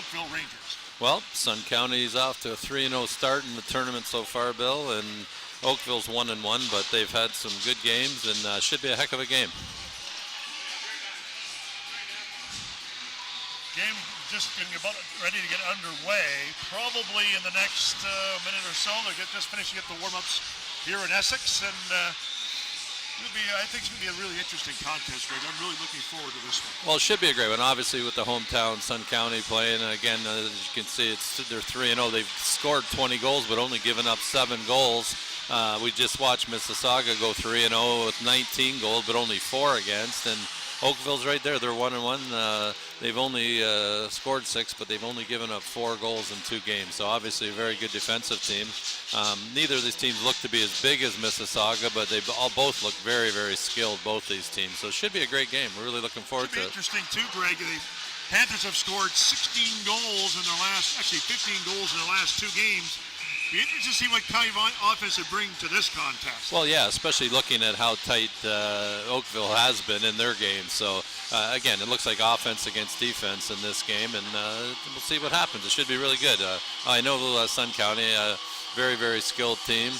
Oakville Rangers? Well, Sun County's off to a 3-0 start in the tournament so far, Bill, and Oakville's 1-1, but they've had some good games and should be a heck of a game. Game just getting about ready to get underway. Probably in the next minute or so, they'll just finishing up the warm-ups here in Essex, and I think it's going to be a really interesting contest, Greg. I'm really looking forward to this one. Well, it should be a great one, obviously, with the hometown Sun County playing. Again, as you can see, they're 3-0. They've scored 20 goals, but only given up 7 goals. We just watched Mississauga go 3-0 with 19 goals, but only 4 against. And Oakville's right there. They're 1-1. They've only scored 6, but they've only given up 4 goals in 2 games. So obviously a very good defensive team. Neither of these teams look to be as big as Mississauga, but they both look very, very skilled, both these teams. So it should be a great game. We're really looking forward to it. Interesting too, Greg. The Panthers have scored 16 goals in their last, actually 15 goals in their last 2 games. Be interesting to see what kind of offense they bring to this contest. Well, yeah, especially looking at how tight Oakville has been in their game. So, again, it looks like offense against defense in this game, and we'll see what happens. It should be really good. I know Sun County, very, very skilled team,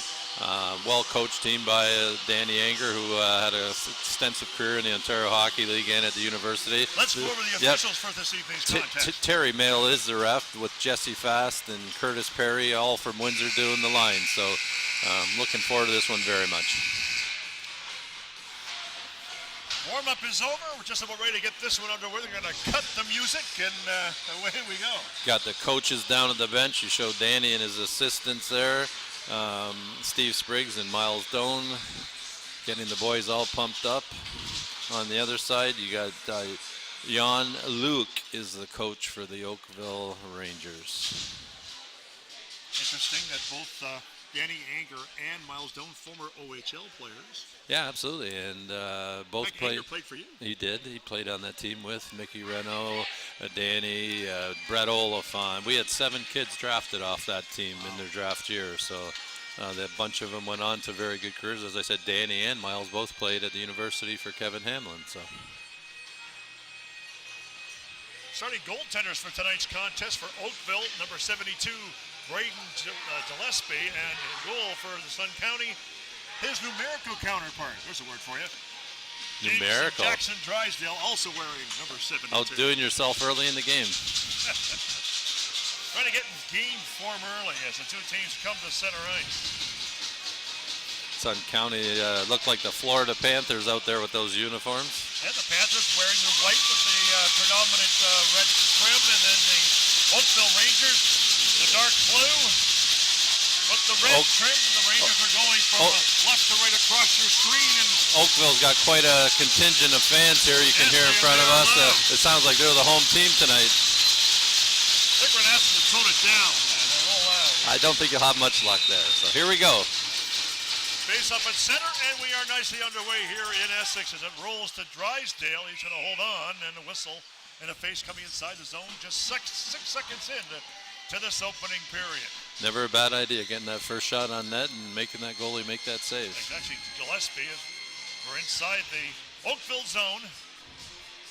well-coached team by Danny Anger, who had an extensive career in the Ontario Hockey League and at the university. Let's go over the officials for this evening's contest. Terry Mail is the ref, with Jesse Fast and Curtis Perry, all from Windsor, doing the line. So looking forward to this one very much. Warm-up is over. We're just about ready to get this one underway. They're going to cut the music, and away we go. Got the coaches down at the bench. You show Danny and his assistants there. Steve Spriggs and Miles Doan getting the boys all pumped up. On the other side, you got Jan Luke is the coach for the Oakville Rangers. Interesting that both Danny Anger and Miles Doan, former OHL players. Yeah, absolutely, and both Anger played for you. He did. He played on that team with Mickey Reno, Danny, Brett Oliphant. We had 7 kids drafted off that team in their draft year, so a bunch of them went on to very good careers. As I said, Danny and Miles both played at the university for Kevin Hamlin. So, starting goaltenders for tonight's contest for Oakville, number 72, Braden Gillespie, and in goal for the Sun County, his numerical counterpart. There's a word for you. Numerical. Jackson Drysdale, also wearing number 72. Outdoing yourself early in the game. Trying to get in game form early as the 2 teams come to center ice. Sun County looked like the Florida Panthers out there with those uniforms. And the Panthers wearing the white with the predominant red trim, and then the Oakville Rangers, the dark blue with the red trim. The Rangers are going from left to right across your screen. And Oakville's got quite a contingent of fans here. You can hear in front of us. It sounds like they're the home team tonight. I think we're going to have to tone it down, man. They're all loud. I don't think you'll have much luck there. So here we go. Face up at center, and we are nicely underway here in Essex as it rolls to Drysdale. He's going to hold on, and a whistle and a face coming inside the zone just 6 seconds in to this opening period. Never a bad idea getting that first shot on net and making that goalie make that save. Actually, Gillespie, we're inside the Oakville zone.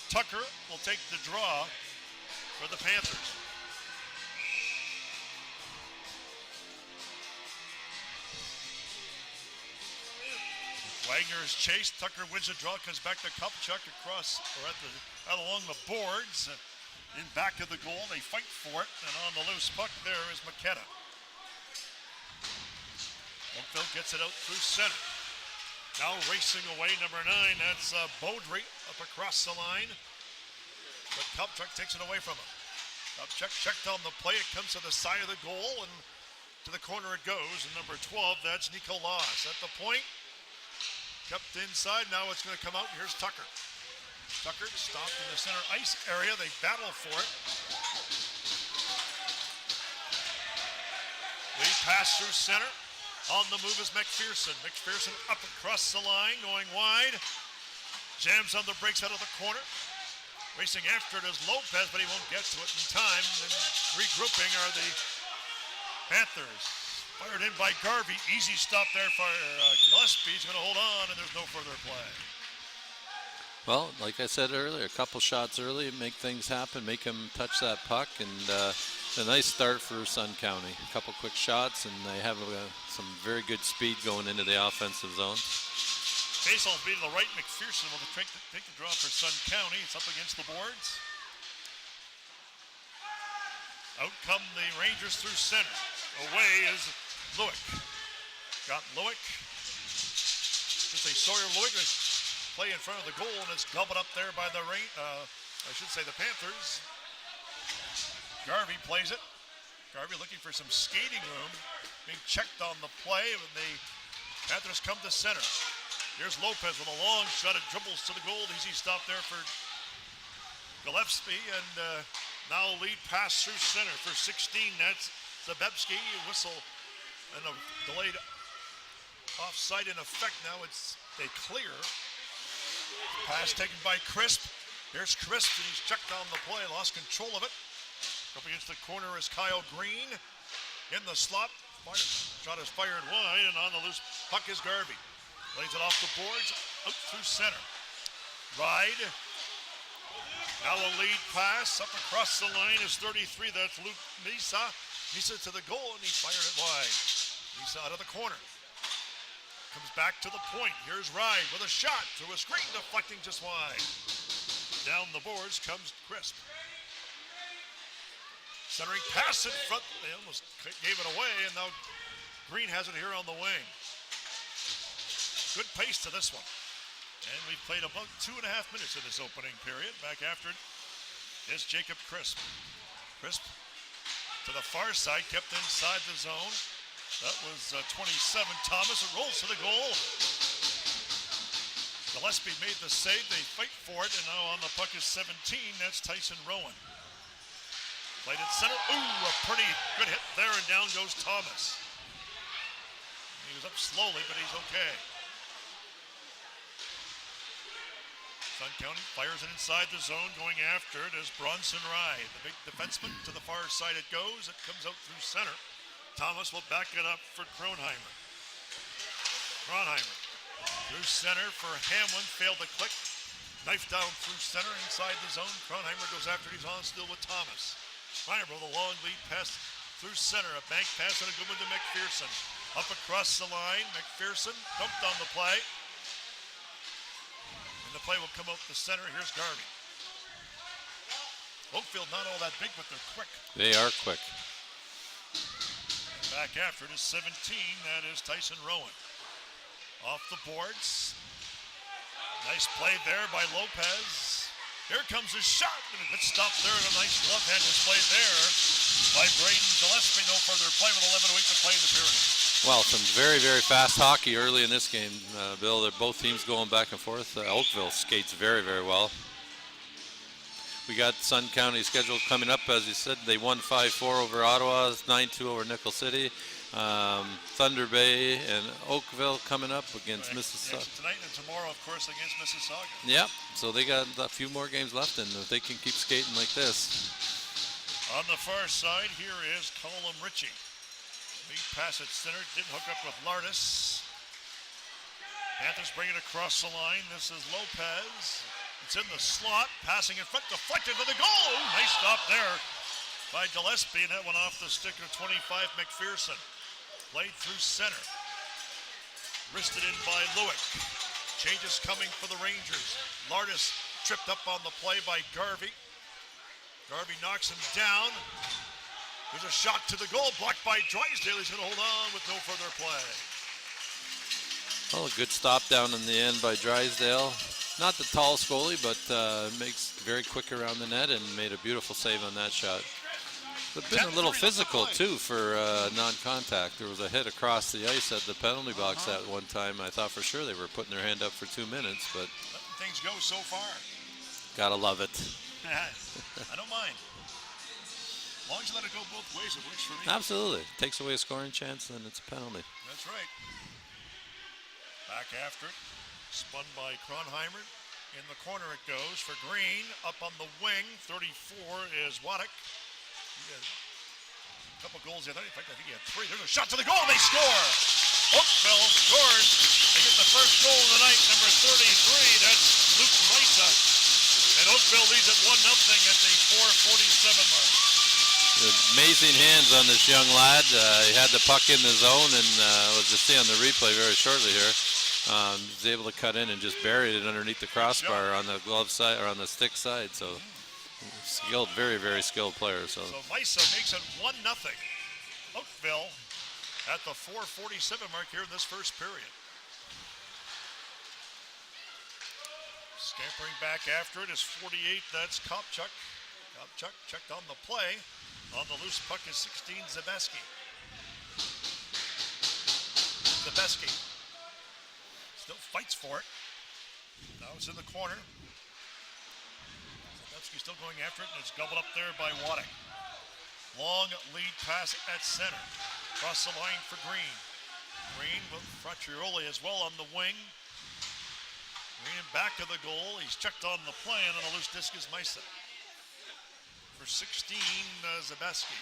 Tucker will take the draw for the Panthers. Wagner is chased. Tucker wins the draw, comes back to Kupchuk across or along the boards. In back of the goal, they fight for it, and on the loose puck there is McKenna. Oakville gets it out through center. Now racing away, number 9, that's Beaudry up across the line. But Kupchuk takes it away from him. Kupchuk checked on the play, it comes to the side of the goal, and to the corner it goes. And number 12, that's Nicolas. At the point, kept inside, now it's going to come out. Here's Tucker. Tucker stopped in the center ice area. They battle for it. Lead pass through center. On the move is McPherson. McPherson up across the line, going wide. Jams on the brakes out of the corner. Racing after it is Lopez, but he won't get to it in time. And regrouping are the Panthers. Fired in by Garvey. Easy stop there for Gillespie. He's going to hold on, and there's no further play. Well, like I said earlier, a couple shots early, make things happen, make them touch that puck, and a nice start for Sun County. A couple quick shots, and they have some very good speed going into the offensive zone. Faceoff being to the right. McPherson will take the draw for Sun County. It's up against the boards. Out come the Rangers through center. Away is Lewick. Got Lewick. Should say Sawyer Lewick. Play in front of the goal, and it's gobbled up there by the the Panthers. Garvey plays it. Garvey looking for some skating room. Being checked on the play, and the Panthers come to center. Here's Lopez with a long shot. It dribbles to the goal. Easy stop there for Gillespie, and now lead pass through center for 16. That's Zabebski. Whistle and a delayed offside in effect. Now they clear. Pass taken by Crisp. Here's Crisp, and he's checked on the play. Lost control of it. Up against the corner is Kyle Green. In the slot. Shot is fired wide, and on the loose puck is Garvey. Lays it off the boards, out through center. Ride. Now a lead pass. Up across the line is 33. That's Luke Misa. Misa to the goal, and he fired it wide. Misa out of the corner. Comes back to the point. Here's Ride with a shot through a screen, deflecting just wide. Down the boards comes Crisp. Centering pass in front. They almost gave it away, and now Green has it here on the wing. Good pace to this one. And we've played about 2.5 minutes in this opening period. Back after it is Jacob Crisp. Crisp to the far side, kept inside the zone. That was 27. Thomas, it rolls to the goal. Gillespie made the save. They fight for it, and now on the puck is 17. That's Tyson Rowan. Played at center. Ooh, a pretty good hit there, and down goes Thomas. He was up slowly, but he's okay. Sun County fires it inside the zone. Going after it is Bronson Rye. The big defenseman to the far side it goes. It comes out through center. Thomas will back it up for Kronheimer. Kronheimer through center for Hamlin. Failed to click. Knife down through center inside the zone. Kronheimer goes after it. He's on still with Thomas. Kronheimer with a long lead pass through center. A bank pass and a good one to McPherson. Up across the line. McPherson dumped on the play. And the play will come out the center. Here's Garvey. Oakville not all that big, but they're quick. They are quick. Back after it is 17. That is Tyson Rowan. Off the boards. Nice play there by Lopez. Here comes his shot. And a good stop there and a nice left hand display there by Braden Gillespie. No further play with 11:08 to play in the period. Well, some very, very fast hockey early in this game, Bill. They're both teams going back and forth. Oakville skates very, very well. We got Sun County schedule coming up, as you said. They won 5-4 over Ottawa, 9-2 over Nickel City. Thunder Bay and Oakville coming up against Mississauga. Yes, tonight and tomorrow, of course, against Mississauga. Yep, so they got a few more games left, and if they can keep skating like this. On the far side, here is Colum Ritchie. Lead pass at center, didn't hook up with Lardis. Panthers bring it across the line. This is Lopez. It's in the slot, passing in front, deflected for the goal. Ooh, nice stop there by Gillespie, and that went off the stick of 25, McPherson. Played through center. Wristed in by Lewick. Changes coming for the Rangers. Lardis tripped up on the play by Garvey. Garvey knocks him down. There's a shot to the goal, blocked by Drysdale. He's going to hold on with no further play. Well, a good stop down in the end by Drysdale. Not the tallest goalie, but makes very quick around the net and made a beautiful save on that shot. But been a little physical too for non-contact. There was a hit across the ice at the penalty box at one time. I thought for sure they were putting their hand up for 2 minutes, but letting things go so far. Gotta love it. I don't mind. As long as you let it go both ways, it works for me. Absolutely. Takes away a scoring chance, then it's a penalty. That's right. Back after it. Spun by Kronheimer. In the corner it goes for Green. Up on the wing. 34 is Waddick. He had a couple goals the other night. In fact, I think he had 3. There's a shot to the goal. They score. Oakville scores. They get the first goal of the night. Number 33. That's Luke Mesa. And Oakville leads at 1-0 at the 4:47 mark. Amazing hands on this young lad. He had the puck in the zone, and we'll just see on the replay very shortly here. He's able to cut in and just buried it underneath the crossbar on the glove side or on the stick side. So skilled, very, very skilled player. So Mesa makes it 1-0. Oakville at the 4:47 mark here in this first period. Scampering back after it is 48. That's Kopchuk. Kopchuk checked on the play. On the loose puck is 16, Zabeski. Zabeski still fights for it. Now it's in the corner. Zabeski still going after it, and it's gobbled up there by Waddick. Long lead pass at center. Across the line for Green. Green with Fraccioli as well on the wing. Green back to the goal. He's checked on the play, and on a loose disc is Mesa. For 16, Zabeski.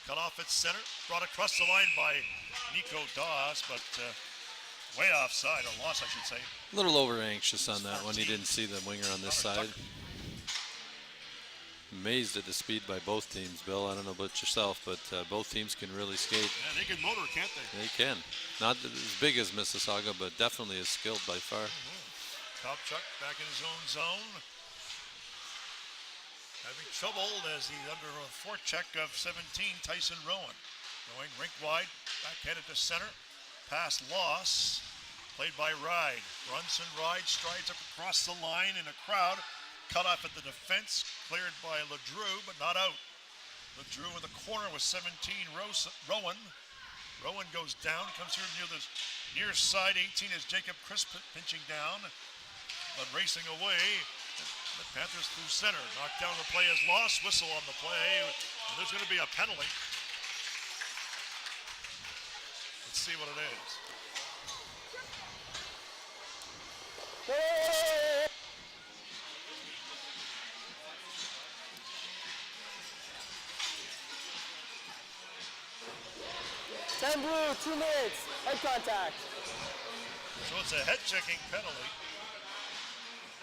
Cut off at center. Brought across the line by Nico Doss, but way offside, or loss, I should say. A little over anxious on that one. He didn't see the winger on this side. Amazed at the speed by both teams, Bill. I don't know about yourself, but both teams can really skate. Yeah, they can motor, can't they? They can. Not as big as Mississauga, but definitely as skilled by far. Kopchuk back in his own zone. Having trouble as he's under a forecheck of 17, Tyson Rowan. Going rink wide, backhanded to center. Pass loss, played by Ride. Brunson Ride strides up across the line in a crowd. Cut off at the defense, cleared by LeDrew, but not out. LeDrew in the corner with 17, Rowan. Rowan goes down, comes here near the near side. 18 is Jacob Crisp pinching down, but racing away. The Panthers through center. Knocked down, the play is lost. Whistle on the play. And there's going to be a penalty. Let's see what it is. Ten blue, 2 minutes. Head contact. So it's a head-checking penalty.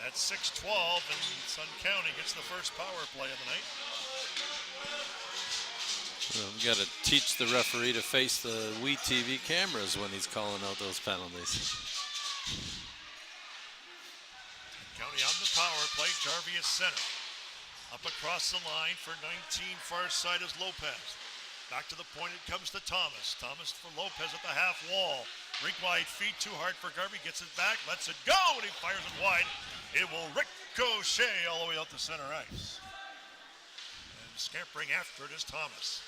At 6:12, and Sun County gets the first power play of the night. Well, we've got to teach the referee to face the Wii TV cameras when he's calling out those penalties. County on the power play. Jarvie at center. Up across the line for 19, far side is Lopez. Back to the point, it comes to Thomas. Thomas for Lopez at the half wall. Rink wide feet, too hard for Garvey. Gets it back, lets it go, and he fires it wide. It will ricochet all the way out to center ice. And scampering after it is Thomas.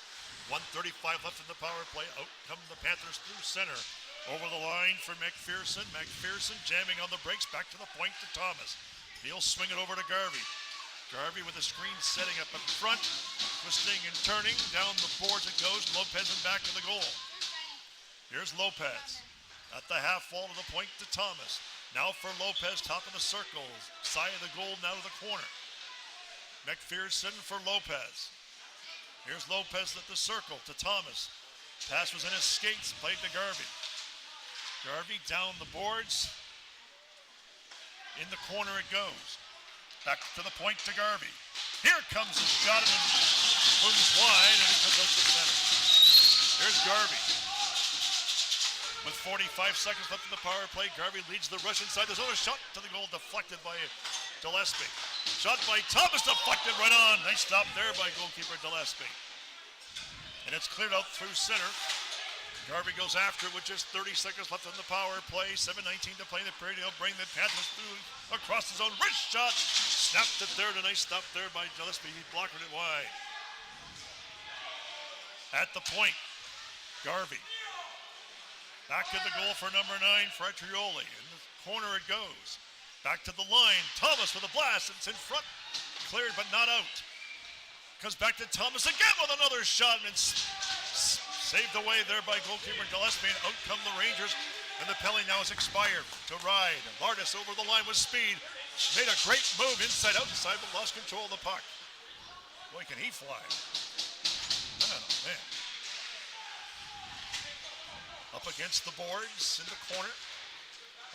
1:35 left in the power play. Out come the Panthers through center. Over the line for McPherson. McPherson jamming on the brakes. Back to the point to Thomas. He'll swing it over to Garvey. Garvey with the screen setting up in front. Twisting and turning. Down the boards it goes. Lopez and back to the goal. Here's Lopez. At the half wall to the point to Thomas. Now for Lopez, top of the circle. Side of the goal, now to the corner. McPherson for Lopez. Here's Lopez at the circle to Thomas. Pass was in his skates, played to Garvey. Garvey down the boards. In the corner it goes. Back to the point to Garvey. Here comes the shot, and it moves wide, and it comes out to center. Here's Garvey. With 45 seconds left in the power play, Garvey leads the rush inside. There's another shot to the goal, deflected by Gillespie. Shot by Thomas, deflected right on. Nice stop there by goalkeeper Gillespie. And it's cleared out through center. Garvey goes after it with just 30 seconds left in the power play. 7:19 to play in the period. He'll bring the Panthers through across the zone. Wrist shot. Snapped it there. A nice stop there by Gillespie. He blocked it wide. At the point, Garvey. Back to the goal for number 9, Fraccioli. In the corner it goes. Back to the line. Thomas with a blast. It's in front. Cleared but not out. Comes back to Thomas again with another shot. And it's saved away there by goalkeeper Gillespie. And out come the Rangers. And the penalty now is expired to Ride. Lardis over the line with speed. Made a great move outside, but lost control of the puck. Boy, can he fly. Oh, man. Up against the boards in the corner.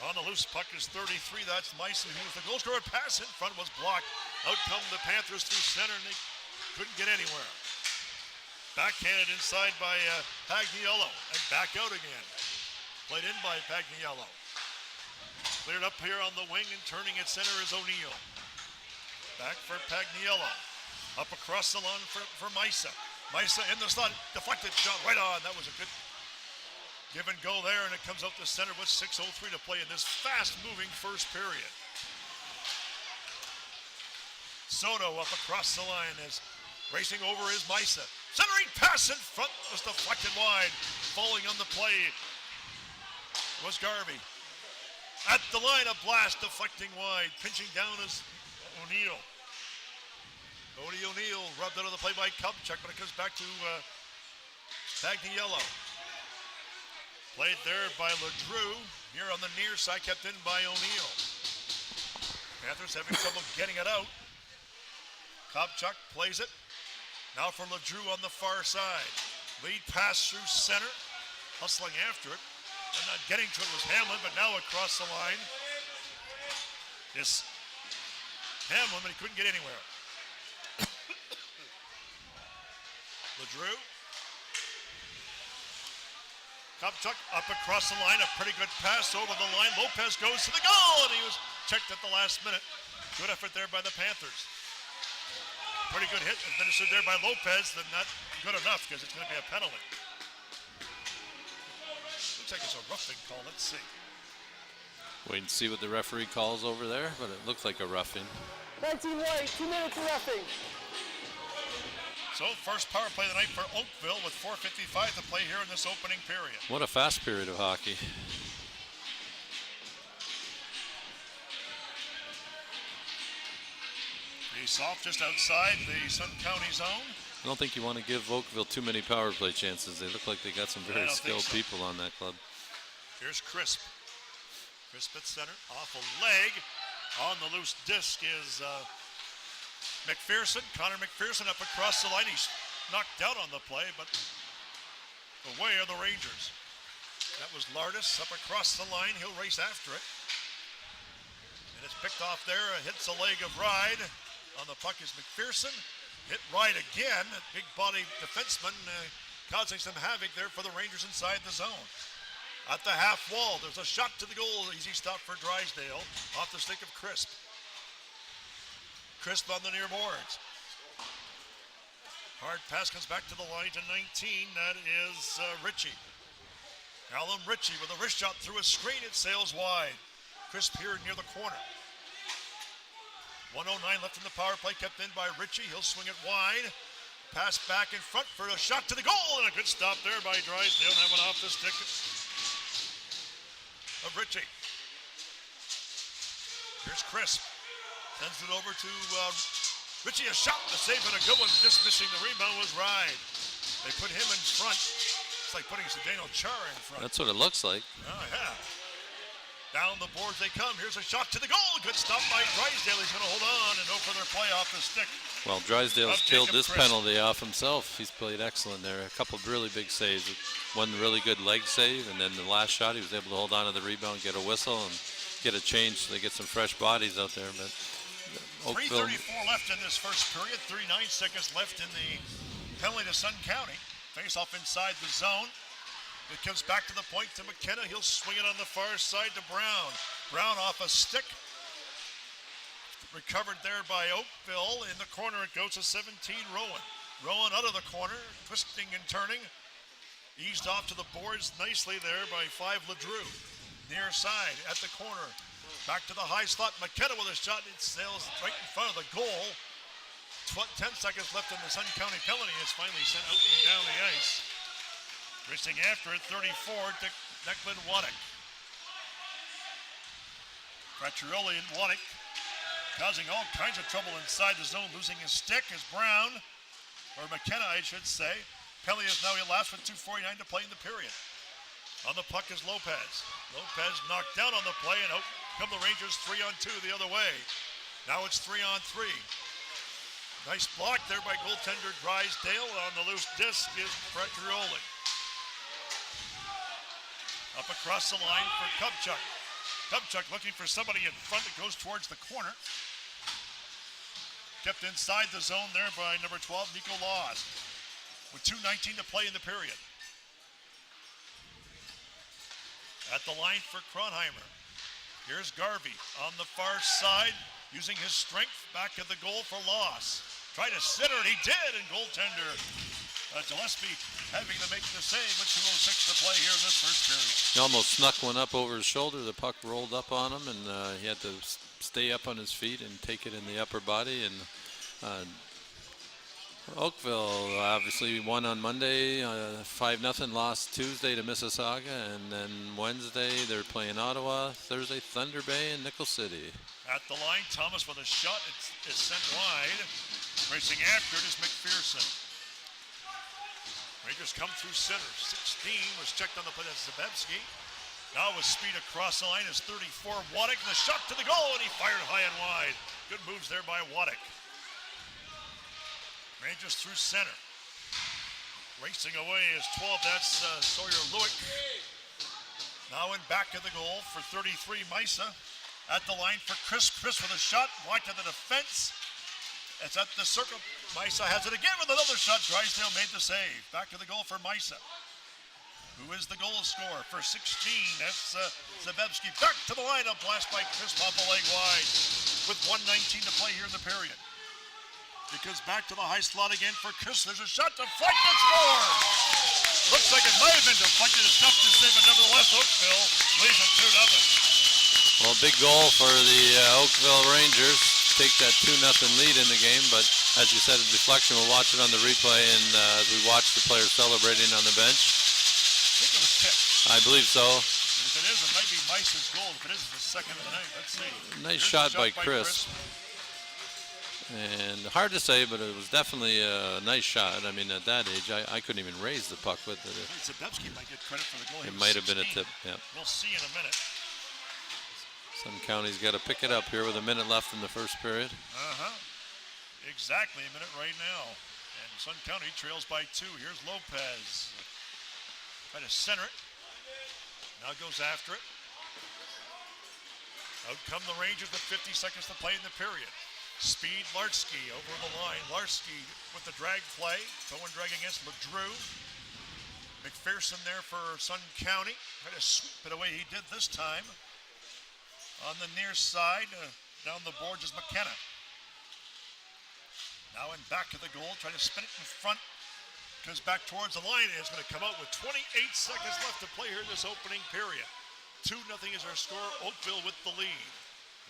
On the loose, puck is 33. That's Meissen. He was the goal scorer. Pass in front was blocked. Out come the Panthers through center, and they couldn't get anywhere. Backhanded inside by Pagniello, and back out again. Played in by Pagniello. Cleared up here on the wing, and turning at center is O'Neill. Back for Pagniello. Up across the lawn for Meissen. Meissen in the slot. Deflected shot right on. That was a good give and go there, and it comes out to center with 6:03 to play in this fast-moving first period. Soto up across the line as racing over is Meissen. Centering pass in front was deflected wide. Falling on the play was Garvey. At the line, a blast deflecting wide. Pinching down is O'Neill. Cody O'Neill rubbed out of the play by Kupchak, but it comes back to Pagniello. Played there by LeDrew. Here on the near side, kept in by O'Neill. Panthers having trouble getting it out. Kupchak plays it. Now for LeDrew on the far side. Lead pass through center. Hustling after it. And not getting to it was Hamlin, but now across the line is Hamlin, but he couldn't get anywhere. LeDrew. Kupchak up across the line, a pretty good pass over the line. Lopez goes to the goal, and he was checked at the last minute. Good effort there by the Panthers. Pretty good hit administered there by Lopez, but not good enough because it's going to be a penalty. Looks like it's a roughing call. Let's see. Wait and see what the referee calls over there, but it looks like a roughing. 19 white, 2 minutes of roughing. So first power play of the night for Oakville with 4:55 to play here in this opening period. What a fast period of hockey. Face off just outside the Sun County zone. I don't think you want to give Oakville too many power play chances. They look like they got some very skilled people on that club. Here's Crisp. Crisp at center, off a leg. On the loose disc is McPherson. Connor McPherson up across the line. He's knocked out on the play, but away are the Rangers. That was Lardis up across the line. He'll race after it. And it's picked off there. Hits a leg of Ride. On the puck is McPherson. Hit Ride again. That big body defenseman causing some havoc there for the Rangers inside the zone. At the half wall, there's a shot to the goal. Easy stop for Drysdale. Off the stick of Crisp. Crisp on the near boards. Hard pass comes back to the line to 19. That is Ritchie. Alan Ritchie with a wrist shot through a screen. It sails wide. Crisp here near the corner. 1:09 left in the power play, kept in by Ritchie. He'll swing it wide. Pass back in front for a shot to the goal, and a good stop there by Drysdale. That went off the stick of Ritchie. Here's Crisp. Sends it over to Ritchie. A shot, a save, and a good one. Just missing the rebound was Ride. They put him in front. It's like putting Zdeno Chara in front. That's what it looks like. Oh, yeah. Down the boards they come. Here's a shot to the goal. Good stop by Drysdale. He's going to hold on and no further play off the stick. Well, Drysdale's killed this penalty off himself. He's played excellent there. A couple of really big saves. One really good leg save, and then the last shot, he was able to hold on to the rebound, get a whistle, and get a change so they get some fresh bodies out there. But Oakville, 3:34 left in this first period. 39 seconds left in the penalty to Sun County. Face off inside the zone. It comes back to the point to McKenna. He'll swing it on the far side to Brown. Brown off a stick. Recovered there by Oakville. In the corner it goes to 17, Rowan. Rowan out of the corner, twisting and turning. Eased off to the boards nicely there by 5, LeDrew. Near side at the corner. Back to the high slot. McKenna with a shot. It sails right in front of the goal. 10 seconds left in the Sun County penalty. It's finally sent out and down the ice. Racing after it, 34, Declan Waddick. Fraccioli and Waddick causing all kinds of trouble inside the zone. Losing his stick is Brown, or McKenna, I should say. Penalty is now elapsed with 2:49 to play in the period. On the puck is Lopez. Lopez knocked down on the play, and out come the Rangers 3-on-2 the other way. Now it's 3-on-3. Nice block there by goaltender Drysdale. On the loose disc is Fraccioli. Up across the line for Kupchak. Kupchak looking for somebody in front that goes towards the corner. Kept inside the zone there by number 12, Nico Laws, with 2:19 to play in the period. At the line for Kronheimer. Here's Garvey on the far side, using his strength back at the goal for Loss. Try to center it, he did, and goaltender Gillespie having to make the save with 2:06 to play here in this first period. He almost snuck one up over his shoulder. The puck rolled up on him, and he had to stay up on his feet and take it in the upper body. And Oakville obviously won on Monday, 5-0, lost Tuesday to Mississauga, and then Wednesday they're playing Ottawa, Thursday Thunder Bay and Nickel City. At the line, Thomas with a shot, it's sent wide. Racing after it is McPherson. Rangers come through center. 16 was checked on the play. That's Zabebski. Now with speed across the line is 34, Waddick. The shot to the goal, and he fired high and wide. Good moves there by Waddick. Rangers through center. Racing away is 12. That's Sawyer Lewick. Now in back of the goal for 33, Misa. At the line for Chris. Chris with a shot. Wide to the defense. It's at the circle. Misa has it again with another shot. Drysdale made the save. Back to the goal for Misa, who is the goal scorer for 16. That's Zabebski. Back to the lineup. Blast by Chris, pop a leg wide with 1:19 to play here in the period. It goes back to the high slot again for Chris. There's a shot deflected, score! Looks like it might have been deflected. It's tough to say, but nevertheless, Oakville leads it 2-0. Well, big goal for the Oakville Rangers. Take that 2-0 lead in the game, but as you said, a deflection. We'll watch it on the replay, and as we watch the players celebrating on the bench. I think it was tipped. I believe so. And if it is, it might be Mice's goal. If it is, it's the second of the night. Let's see. Nice shot by Chris. And hard to say, but it was definitely a nice shot. I mean, at that age, I couldn't even raise the puck with it. Zabebski might get credit for the goal. It might have been a tip, yeah. We'll see in a minute. Sun County's got to pick it up here with a minute left in the first period. Exactly a minute right now. And Sun County trails by 2. Here's Lopez. Try to center it. Now goes after it. Out come the Rangers with 50 seconds to play in the period. Speed, Larski over the line. Larski with the drag play. Toe and drag against LeDrew. McPherson there for Sun County. Try to sweep it away. He did this time. On the near side, down the boards is McKenna. Now in back of the goal. Try to spin it in front. Goes back towards the line. It's going to come out with 28 seconds left to play here in this opening period. 2-0 is our score. Oakville with the lead.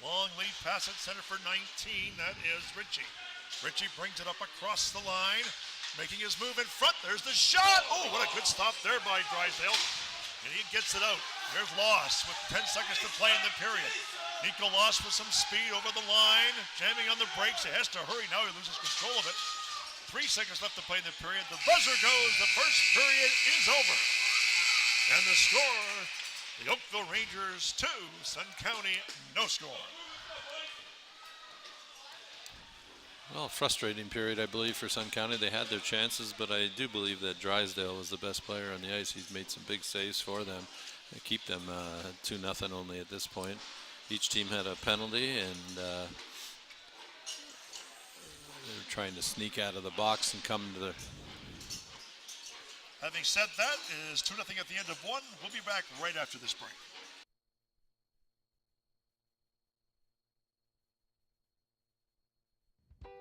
Long lead pass at center for 19. That is Ritchie. Ritchie brings it up across the line, making his move in front. There's the shot. Oh, what a good stop there by Drysdale. And he gets it out. There's Loss with 10 seconds to play in the period. Nico Loss with some speed over the line, jamming on the brakes. He has to hurry. Now he loses control of it. 3 seconds left to play in the period. The buzzer goes. The first period is over. And the score, the Oakville Rangers 2, Sun County no score. Well, frustrating period, I believe, for Sun County. They had their chances, but I do believe that Drysdale was the best player on the ice. He's made some big saves for them. They keep them 2-0 only at this point. Each team had a penalty, and they're trying to sneak out of the box and come to the... Having said that, it is 2-0 at the end of one. We'll be back right after this break.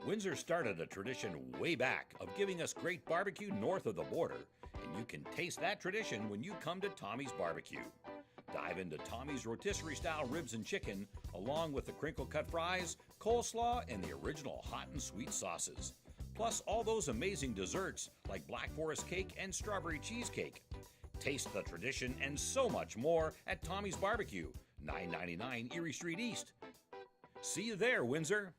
Windsor started a tradition way back of giving us great barbecue north of the border, and you can taste that tradition when you come to Tommy's Barbecue. Dive into Tommy's rotisserie-style ribs and chicken, along with the crinkle-cut fries, coleslaw, and the original hot and sweet sauces. Plus all those amazing desserts like Black Forest cake and strawberry cheesecake. Taste the tradition and so much more at Tommy's Barbecue, 999 Erie Street East. See you there, Windsor.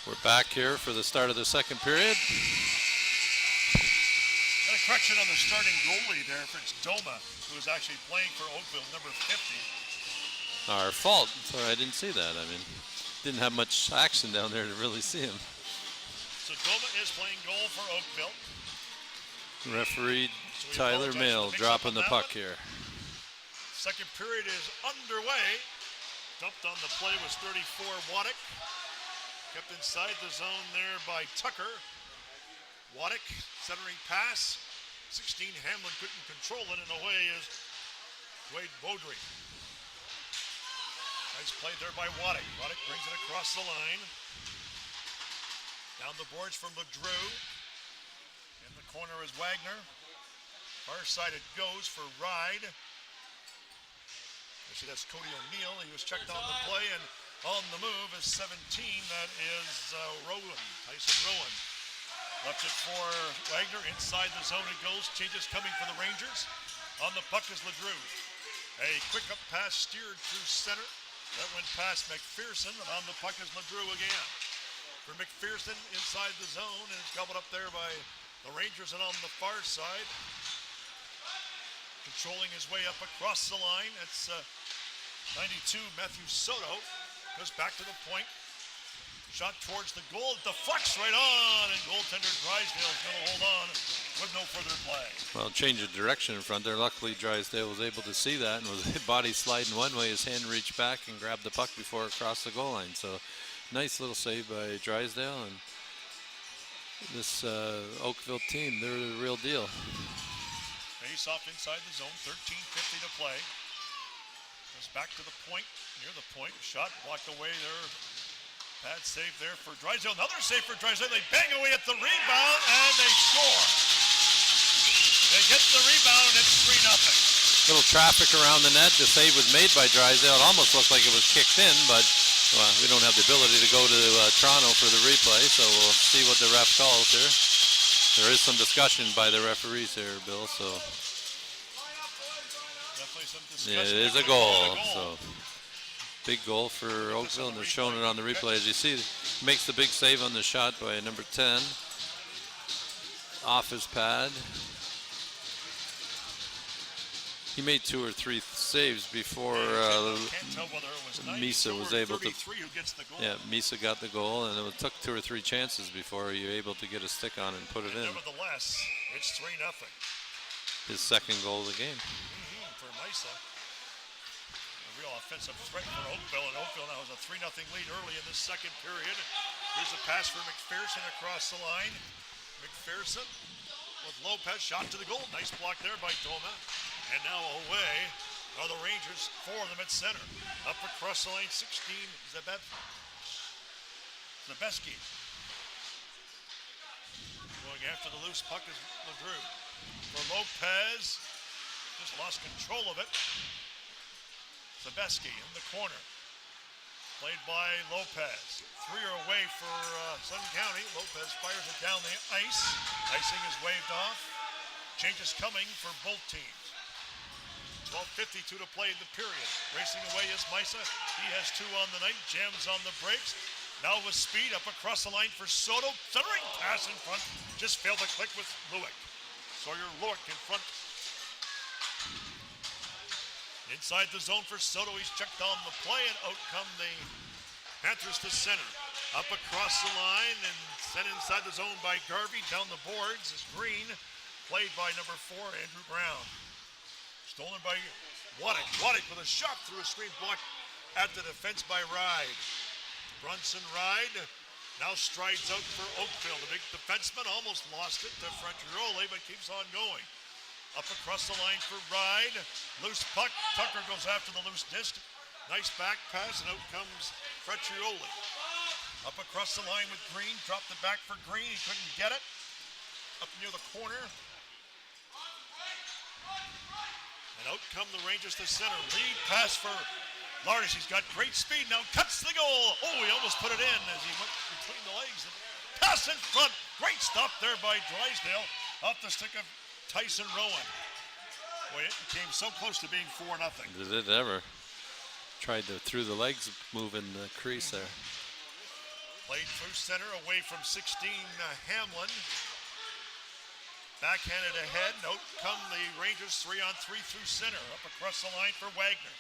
We're back here for the start of the second period. Got a correction on the starting goalie there. It's Doma, who is actually playing for Oakville, number 50. Our fault. Sorry, I didn't see that. I mean, didn't have much action down there to really see him. So Doma is playing goal for Oakville. Referee So we Tyler apologize Mill for the dropping the mix-up on that puck one. here. Second period is underway. Dumped on the play was 34 Waddick. Kept inside the zone there by Tucker. Waddick centering pass. 16 Hamlin couldn't control it, and away is Wade Beaudry. Nice play there by Waddick. Waddick brings it across the line. Down the boards from LeDrew. In the corner is Wagner. Far side it goes for Ride. Actually, that's Cody O'Neill. He was checked on the play, and on the move is 17. That is Rowan, Tyson Rowan. Left it for Wagner. Inside the zone it goes. Changes coming for the Rangers. On the puck is LeDrew. A quick up pass steered through center. That went past McPherson, and on the puck is LeDrew again. For McPherson inside the zone, and it's gobbled up there by the Rangers, and on the far side, controlling his way up across the line. That's 92, Matthew Soto. Goes back to the point. Shot towards the goal. Deflects right on, and goaltender Drysdale's going to hold on with no further play. Well, change of direction in front there. Luckily, Drysdale was able to see that and was body sliding one way. His hand reached back and grabbed the puck before it crossed the goal line. So, nice little save by Drysdale. And this Oakville team, they're the real deal. Face off inside the zone, 13:50 to play. Goes back to the point, near the point. Shot blocked away there. Bad save there for Drysdale. Another save for Drysdale. They bang away at the rebound, and they score. They get the rebound, and it's 3-0. Little traffic around the net. The save was made by Drysdale. It almost looked like it was kicked in, but we don't have the ability to go to Toronto for the replay, so we'll see what the ref calls here. There is some discussion by the referees here, Bill, so. Definitely some Yeah, discussion. it is a goal, so. Big goal for Oakville, and they're showing it on the replay. As you see, makes the big save on the shot by number 10. Off his pad. He made 2 or 3 saves before Misa was able to. Yeah, Misa got the goal, and it took 2 or 3 chances before you were able to get a stick on and put it in. Nevertheless, it's 3-0. His second goal of the game. For Misa. Real offensive threat for Oakville, and Oakville now has a 3-0 lead early in this second period. Here's a pass for McPherson across the line. McPherson with Lopez, shot to the goal. Nice block there by Toma. And now away are the Rangers, 4 of them at center. Up across the line, 16, Zabeski. Going after the loose puck is LeDrew. For Lopez, just lost control of it. Zabeski in the corner. Played by Lopez. 3 are away for Sun County. Lopez fires it down the ice. Icing is waved off. Changes coming for both teams. 12:52 to play in the period. Racing away is Misa. He has 2 on the night. Jams on the brakes. Now with speed up across the line for Soto. Centering pass in front. Just failed to click with Lewick. Sawyer Lewick in front. Inside the zone for Soto. He's checked on the play, and out come the Panthers to center. Up across the line and sent inside the zone by Garvey. Down the boards is Green. Played by number 4, Andrew Brown. Stolen by Waddick. Waddick with a shot through a screen block at the defense by Ride. Brunson Ride now strides out for Oakville. The big defenseman almost lost it to Frecciaroli, but keeps on going. Up across the line for Ride. Loose puck. Tucker goes after the loose disc. Nice back pass, and out comes Frecciaroli. Up across the line with Green. Dropped it back for Green. He couldn't get it. Up near the corner. And out come the Rangers to center. Lead pass for Lars. He's got great speed. Now cuts the goal. Oh, he almost put it in as he went between the legs. Pass in front. Great stop there by Drysdale. Off the stick of Tyson Rowan. Boy, it came so close to being 4-0. Did it ever? Tried to through the legs move in the crease there. Played through center away from 16 Hamlin. Backhanded ahead. Out come the Rangers 3-on-3 through center. Up across the line for Wagner.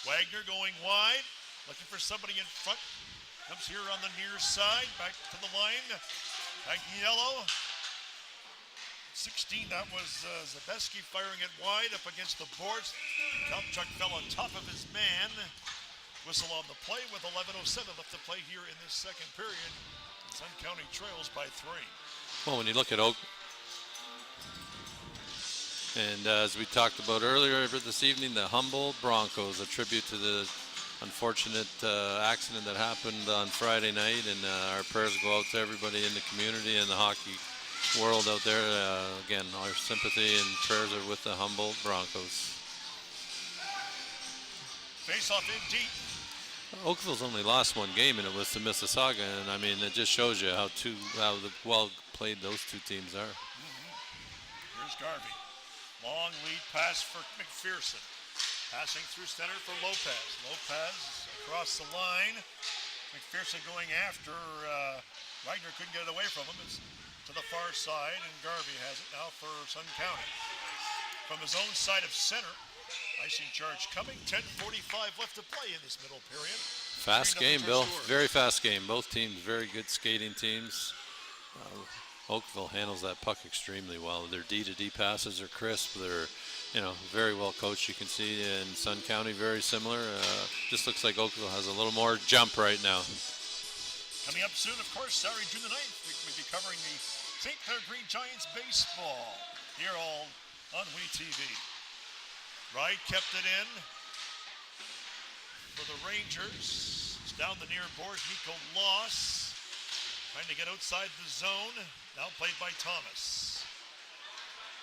Wagner going wide. Looking for somebody in front. Comes here on the near side. Back to the line. Agnello. 16, that was Zabeski firing it wide up against the boards. Kopchuk fell on top of his man. Whistle on the play with 11:07 left to play here in this second period. Sun County trails by 3. Well, when you look at Oak, and as we talked about earlier this evening, the Humboldt Broncos, a tribute to the unfortunate accident that happened on Friday night, and our prayers go out to everybody in the community and the hockey world out there. Again, our sympathy and prayers are with the Humboldt Broncos. Face off in deep. Oakville's only lost one game, and it was to Mississauga, and I mean, it just shows you how well played those two teams are. Here's Garvey. Long lead pass for McPherson. Passing through center for Lopez. Lopez across the line. McPherson going after Wagner, couldn't get it away from him. It's to the far side, and Garvey has it now for Sun County. From his own side of center, icing charge coming. 10:45 left to play in this middle period. Fast game, Bill. Very fast game. Both teams very good skating teams. Oakville handles that puck extremely well. Their D-to-D passes are crisp. They're, very well coached. You can see in Sun County very similar. Just looks like Oakville has a little more jump right now. Coming up soon, of course, Saturday, June the 9th, we'll be covering the St. Clair Green Giants baseball here all on WeTV. Wright kept it in for the Rangers. It's down the near boards. Nico Loss trying to get outside the zone. Now played by Thomas.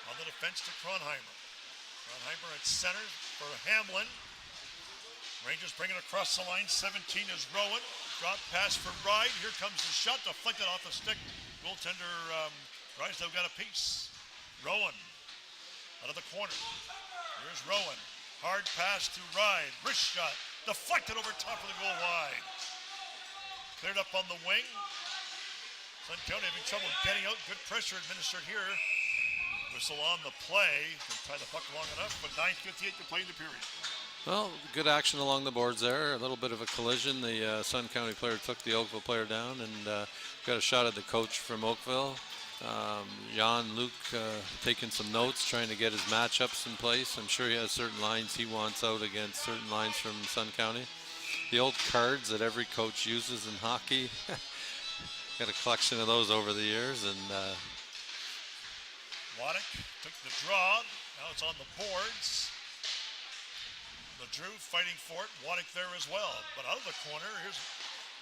On the defense to Kronheimer. Kronheimer at center for Hamlin. Rangers bring it across the line. 17 is Rowan. Drop pass for Ride. Here comes the shot, deflected off the stick. Goaltender Drysdale got a piece. Rowan out of the corner. Here's Rowan. Hard pass to Ride. Wrist shot. Deflected over top of the goal wide. Cleared up on the wing. Sun County having trouble getting out. Good pressure administered here. Whistle on the play. Can tie the puck long enough, but 9:58 to play in the period. Well, good action along the boards there. A little bit of a collision. The Sun County player took the Oakville player down and got a shot at the coach from Oakville. Jan Luke taking some notes, trying to get his matchups in place. I'm sure he has certain lines he wants out against certain lines from Sun County. The old cards that every coach uses in hockey. Got a collection of those over the years. And Waddick took the draw. Now it's on the boards. LeDrew fighting for it. Waddick there as well. But out of the corner, here's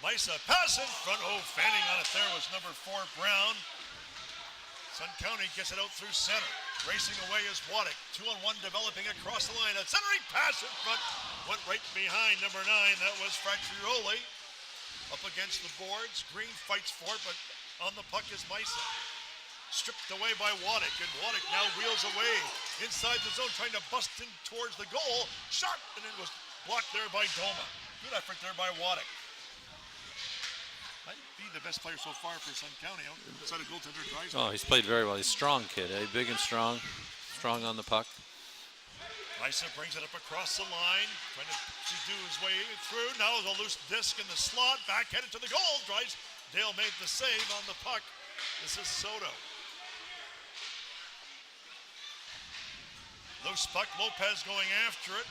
Misa. Pass in front. Oh, fanning on it there was number 4, Brown. Sun County gets it out through center. Racing away is Waddick. 2-on-1 developing across the line. A centering pass in front. Went right behind number 9. That was Fraccioli. Up against the boards. Green fights for it, but on the puck is Misa. Stripped away by Waddick, and Waddick now wheels away inside the zone, trying to bust in towards the goal. Shot, and it was blocked there by Doma. Good effort there by Waddick. Might be the best player so far for Sun County outside of goaltender Drysdale. oh, he's played very well. He's a strong kid, big and strong on the puck. Misa brings it up across the line, trying to do his way through. Now is a loose disc in the slot, backhanded to the goal. Drysdale made the save on the puck. This is Soto. Loose puck, Lopez going after it.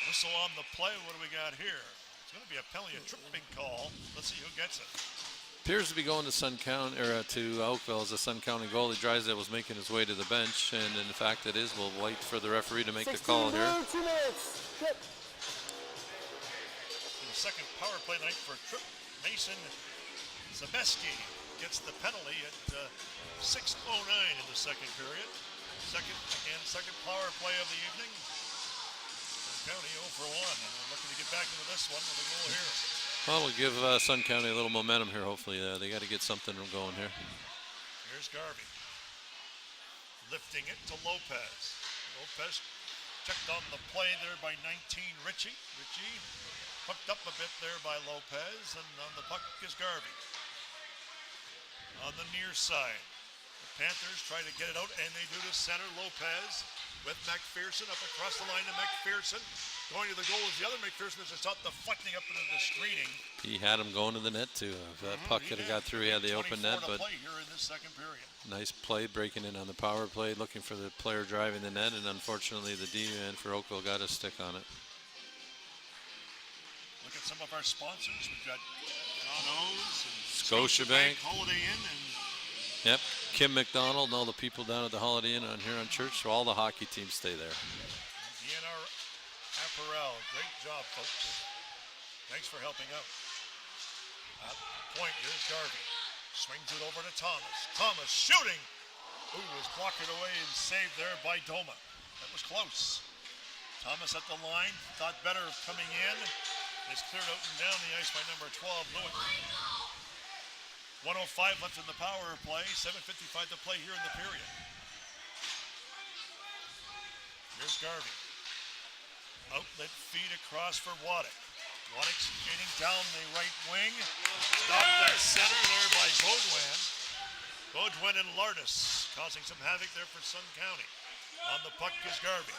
Whistle on the play. What do we got here? It's going to be a penalty, a tripping call. Let's see who gets it. Appears to be going to Sun County or to Oakville as a Sun County goalie. Drysdale was making his way to the bench, and in fact it is. We'll wait for the referee to make the call here. 2 minutes. Trip. In the second power play night for Trip, Mason Zabeski gets the penalty at 6:09 in the second period. Second power play of the evening. Sun County 0 for 1, and we're looking to get back into this one with a goal here. Well, we'll give Sun County a little momentum here, hopefully. They got to get something going here. Here's Garvey. Lifting it to Lopez. Lopez checked on the play there by 19, Richie. Richie hooked up a bit there by Lopez, and on the puck is Garvey. On the near side. The Panthers try to get it out, and they do to center. Lopez with McPherson up across the line to McPherson. Going to the goal is the other McPherson that's just out deflecting up into the screening. He had him going to the net too. If that puck could have got through, he had the open net. But play here in this second period. Nice play, breaking in on the power play, looking for the player driving the net, and unfortunately the D-man for Oakville got a stick on it. Look at some of our sponsors. We've got John O's and Scotiabank, Holiday Inn, and yep, Kim McDonald and all the people down at the Holiday Inn on here on Church. So all the hockey teams stay there. DNR Apparel. Great job, folks. Thanks for helping out. At the point, here's Garvey. Swings it over to Thomas. Thomas shooting. Ooh, was blocked away and saved there by Doma. That was close. Thomas at the line. Thought better of coming in. Is cleared out and down the ice by number 12, Lewis. 1:05 left in the power play. 7:55 to play here in the period. Here's Garvey. Outlet feed across for Waddick. Waddick skating down the right wing. Stopped at center there by Baudouin. Baudouin and Lardis causing some havoc there for Sun County. On the puck is Garvey.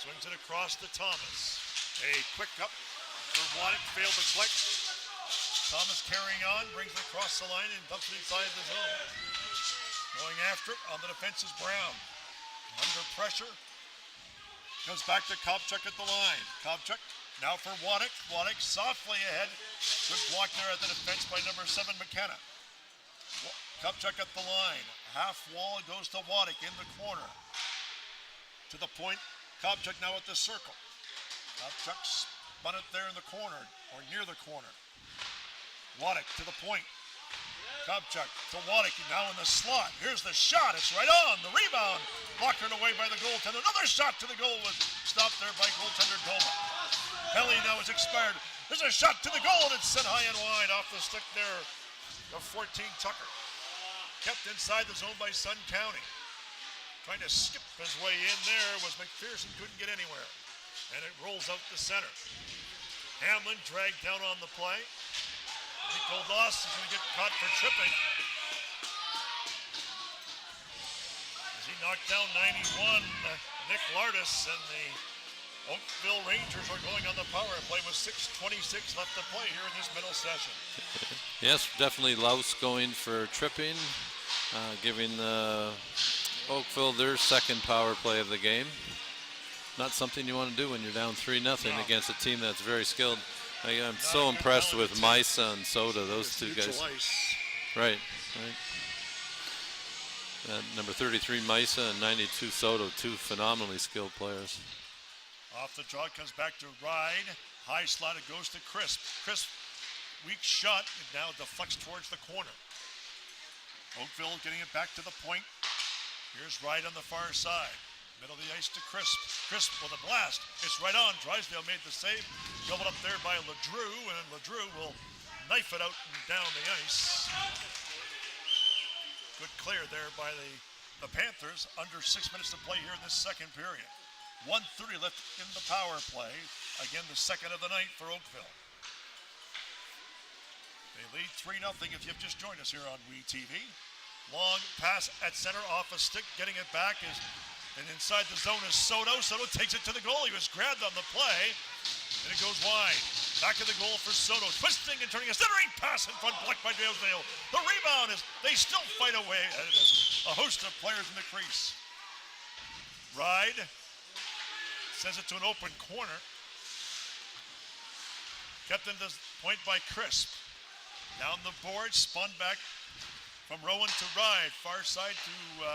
Swings it across to Thomas. A quick up for Waddick. Failed to collect. Thomas carrying on. Brings it across the line and dumps it inside the zone. Going after it on the defense is Brown. Under pressure. Goes back to Kopchuk at the line. Kopchuk now for Waddick. Waddick softly ahead. Good block there at the defense by number 7, McKenna. Kopchuk at the line. Half wall goes to Waddick in the corner. To the point. Kopchuk now at the circle. Kopchuk spun it there in the corner or near the corner. Waddick to the point. Kopchuk to Waddick now in the slot. Here's the shot. It's right on. The rebound blocked away by the goaltender. Another shot to the goal was stopped there by goaltender Doma. Kelly now is expired. There's a shot to the goal and it's sent high and wide off the stick there of 14 Tucker. Kept inside the zone by Sun County. Trying to skip his way in there was McPherson. Couldn't get anywhere. And it rolls out to center. Hamlin dragged down on the play. Nico Loss is going to get caught for tripping. As he knocked down 91, Nick Lardis, and the Oakville Rangers are going on the power play with 6:26 left to play here in this middle session. Yes, definitely Louse going for tripping, giving Oakville their second power play of the game. Not something you want to do when you're down 3-0 against a team that's very skilled. I'm so impressed with Misa and Soda, those two guys. Right. Number 33 Misa and 92 Soto, two phenomenally skilled players. Off the draw, comes back to Ride. High slot, it goes to Crisp. Crisp, weak shot, it now deflects towards the corner. Oakville getting it back to the point. Here's Ride on the far side. Middle of the ice to Crisp. Crisp with a blast. It's right on. Drysdale made the save. Doubled up there by LeDrew, and LeDrew will knife it out and down the ice. Good clear there by the Panthers. Under 6 minutes to play here in this second period. 1:30 left in the power play. Again, the second of the night for Oakville. They lead 3-0 if you've just joined us here on WeTV. Long pass at center off a stick. Getting it back is... And inside the zone is Soto. Soto takes it to the goal. He was grabbed on the play. And it goes wide. Back of the goal for Soto. Twisting and turning a centering pass in front. Blocked by Drysdale. The rebound is, they still fight away. And there's a host of players in the crease. Ride. Sends it to an open corner. Kept in the point by Crisp. Down the board. Spun back from Rowan to Ride. Far side to...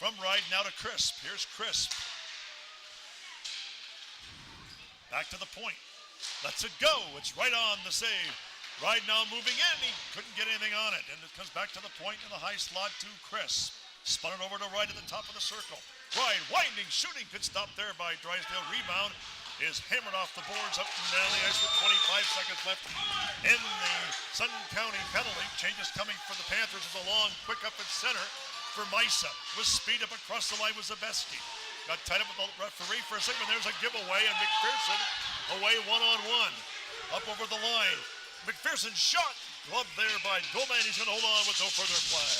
From Ride now to Crisp. Here's Crisp. Back to the point. Lets it go. It's right on the save. Ride now moving in. He couldn't get anything on it. And it comes back to the point in the high slot to Crisp. Spun it over to Ride at the top of the circle. Ride winding, shooting. Good stop there by Drysdale. Rebound is hammered off the boards up and down the ice with 25 seconds left in the Sun County penalty. Changes coming for the Panthers with a long quick up at center. For Misa, with speed up across the line was Zabeski. Got tied up with the referee for a second. There's a giveaway, and McPherson away one-on-one. Up over the line. McPherson shot. Glove there by Doma, and he's going to hold on with no further play.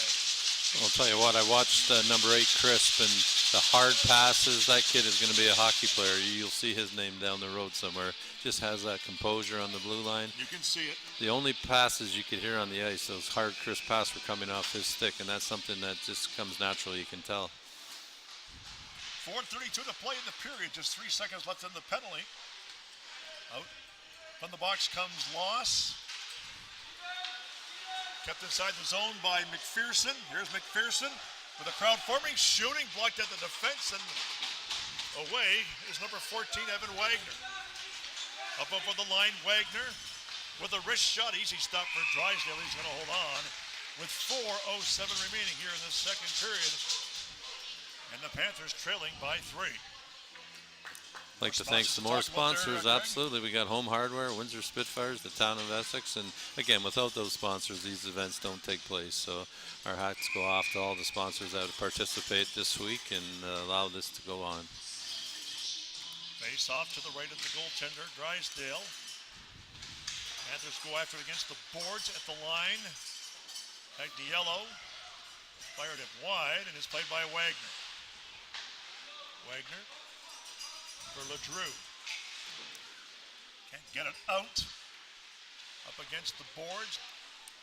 I'll tell you what, I watched number 8, Crisp, and the hard passes, that kid is going to be a hockey player. You'll see his name down the road somewhere. Just has that composure on the blue line. You can see it. The only passes you could hear on the ice, those hard, crisp passes were coming off his stick, and that's something that just comes naturally, you can tell. 4:32 to play in the period. Just 3 seconds left in the penalty. Out from the box comes Loss. Kept inside the zone by McPherson. Here's McPherson with the crowd forming, shooting, blocked at the defense, and away is number 14, Evan Wagner. Up over the line, Wagner with a wrist shot. Easy stop for Drysdale. He's going to hold on with 4:07 remaining here in the second period. And the Panthers trailing by 3. I'd like to thank some more sponsors. Absolutely. We got Home Hardware, Windsor Spitfires, the town of Essex. And again, without those sponsors, these events don't take place. So our hats go off to all the sponsors that participate this week and allow this to go on. Face off to the right of the goaltender, Drysdale. Panthers go after it against the boards at the line. Back to Yellow. Fired it wide and is played by Wagner. Wagner for LeDrew. Can't get it out. Up against the boards.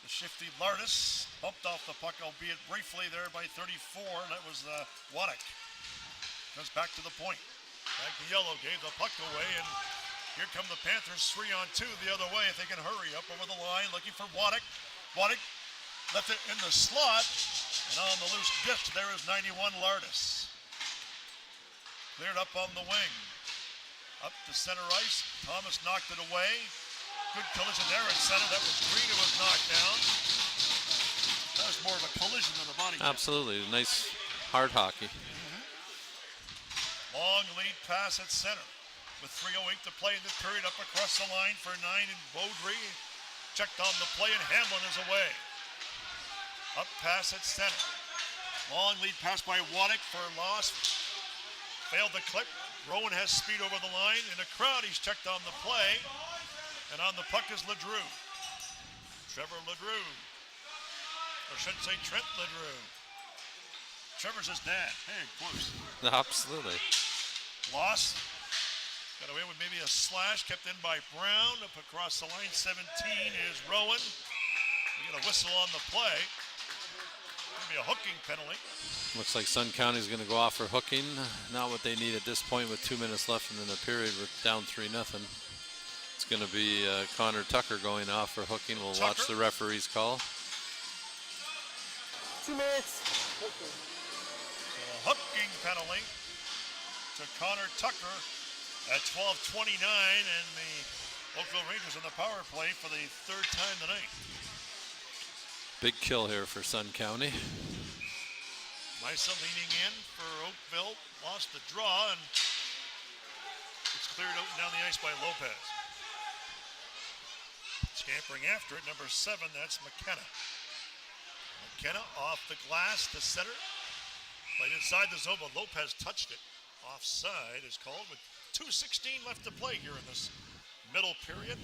The shifty Lardis bumped off the puck, albeit briefly there by 34. That was Waddick. Comes back to the point. Back to Yellow, gave the puck away, and here come the Panthers 3-on-2 the other way if they can hurry up over the line, looking for Waddick. Waddick left it in the slot, and on the loose disc there is 91 Lardis. Cleared up on the wing. Up to center ice. Thomas knocked it away. Good collision there at center. That was Green who was knocked down. That was more of a collision than a body. Absolutely. Nice hard hockey. Long lead pass at center. With 3:08 to play in the period, up across the line for 9 in Beaudry. Checked on the play, and Hamlin is away. Up pass at center. Long lead pass by Waddick for Loss. Failed the clip. Rowan has speed over the line. In the crowd, he's checked on the play. And on the puck is LeDrew. Trevor LeDrew. Or should I say Trent LeDrew. Trevor's his dad. Hey, close. Absolutely. Loss. Got away with maybe a slash. Kept in by Brown. Up across the line. 17 is Rowan. We get a whistle on the play. Be a hooking penalty. Looks like Sun County is going to go off for hooking. Not what they need at this point with 2 minutes left in the period with down 3-0. It's going to be Connor Tucker going off for hooking. We'll watch the referee's call. 2 minutes. So a hooking penalty to Connor Tucker at 12:29, and the Oakville Rangers in the power play for the 3rd time tonight. Big kill here for Sun County. Misa leaning in for Oakville. Lost the draw, and it's cleared out and down the ice by Lopez. Scampering after it, number 7, that's McKenna. McKenna off the glass to center. Played inside the zone, but Lopez touched it. Offside is called with 2:16 left to play here in this middle period.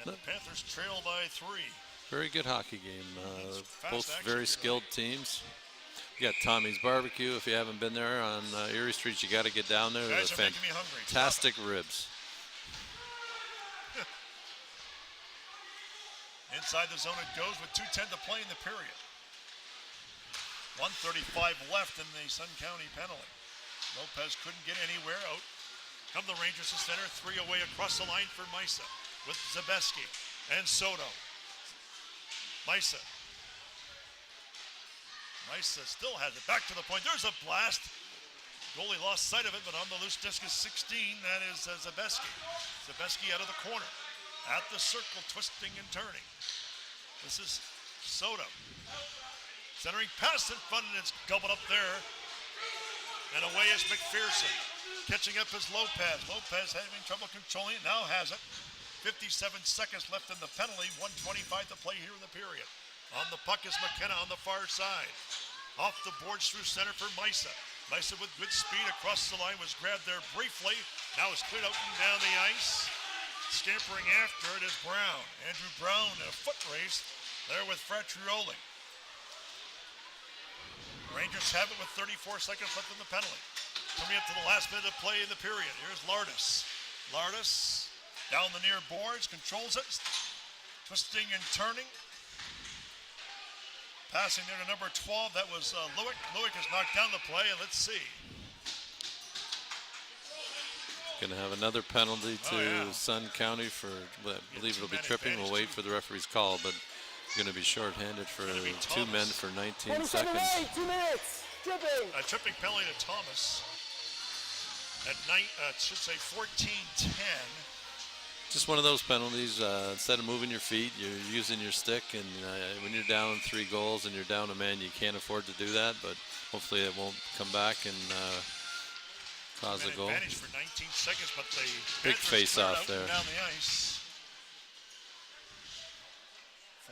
And the Panthers trail by 3. Very good hockey game. Both action, very skilled teams. You got Tommy's Barbecue. If you haven't been there on Erie Street, you got to get down there. Guys are making me hungry. Fantastic ribs. Inside the zone it goes with 2:10 to play in the period. 1:35 left in the Sun County penalty. Lopez couldn't get anywhere. Out come the Rangers to center. 3 away across the line for Misa with Zabeski and Soto. Misa still has it. Back to the point. There's a blast. Goalie lost sight of it, but on the loose disc is 16. That is Zabeski. Zabeski out of the corner. At the circle, twisting and turning. This is Soto. Centering pass in front, and it's gobbled up there. And away is McPherson. Catching up is Lopez. Lopez having trouble controlling it. Now has it. 57 seconds left in the penalty. 1:25 to play here in the period. On the puck is McKenna on the far side. Off the boards through center for Misa. Misa with good speed across the line was grabbed there briefly. Now it's cleared out and down the ice. Scampering after it is Brown. Andrew Brown in a foot race there with Fratrioli. Rangers have it with 34 seconds left in the penalty. Coming up to the last minute of play in the period. Here's Lardis. Lardis down the near boards, controls it, twisting and turning. Passing there to number 12, that was Lewick. Lewick has knocked down the play, and let's see. Going to have another penalty to Sun County for, I believe it'll be tripping. We'll wait for the referee's call, but going to be shorthanded for 2 men for 19 seconds. 2 minutes. Tripping. A tripping penalty to Thomas. At should say 14-10. Just one of those penalties. Instead of moving your feet, you're using your stick, and when you're down 3 goals and you're down a man, you can't afford to do that. But hopefully, it won't come back and cause a goal. Advantage for 19 seconds, but the big face-off there. Down the ice.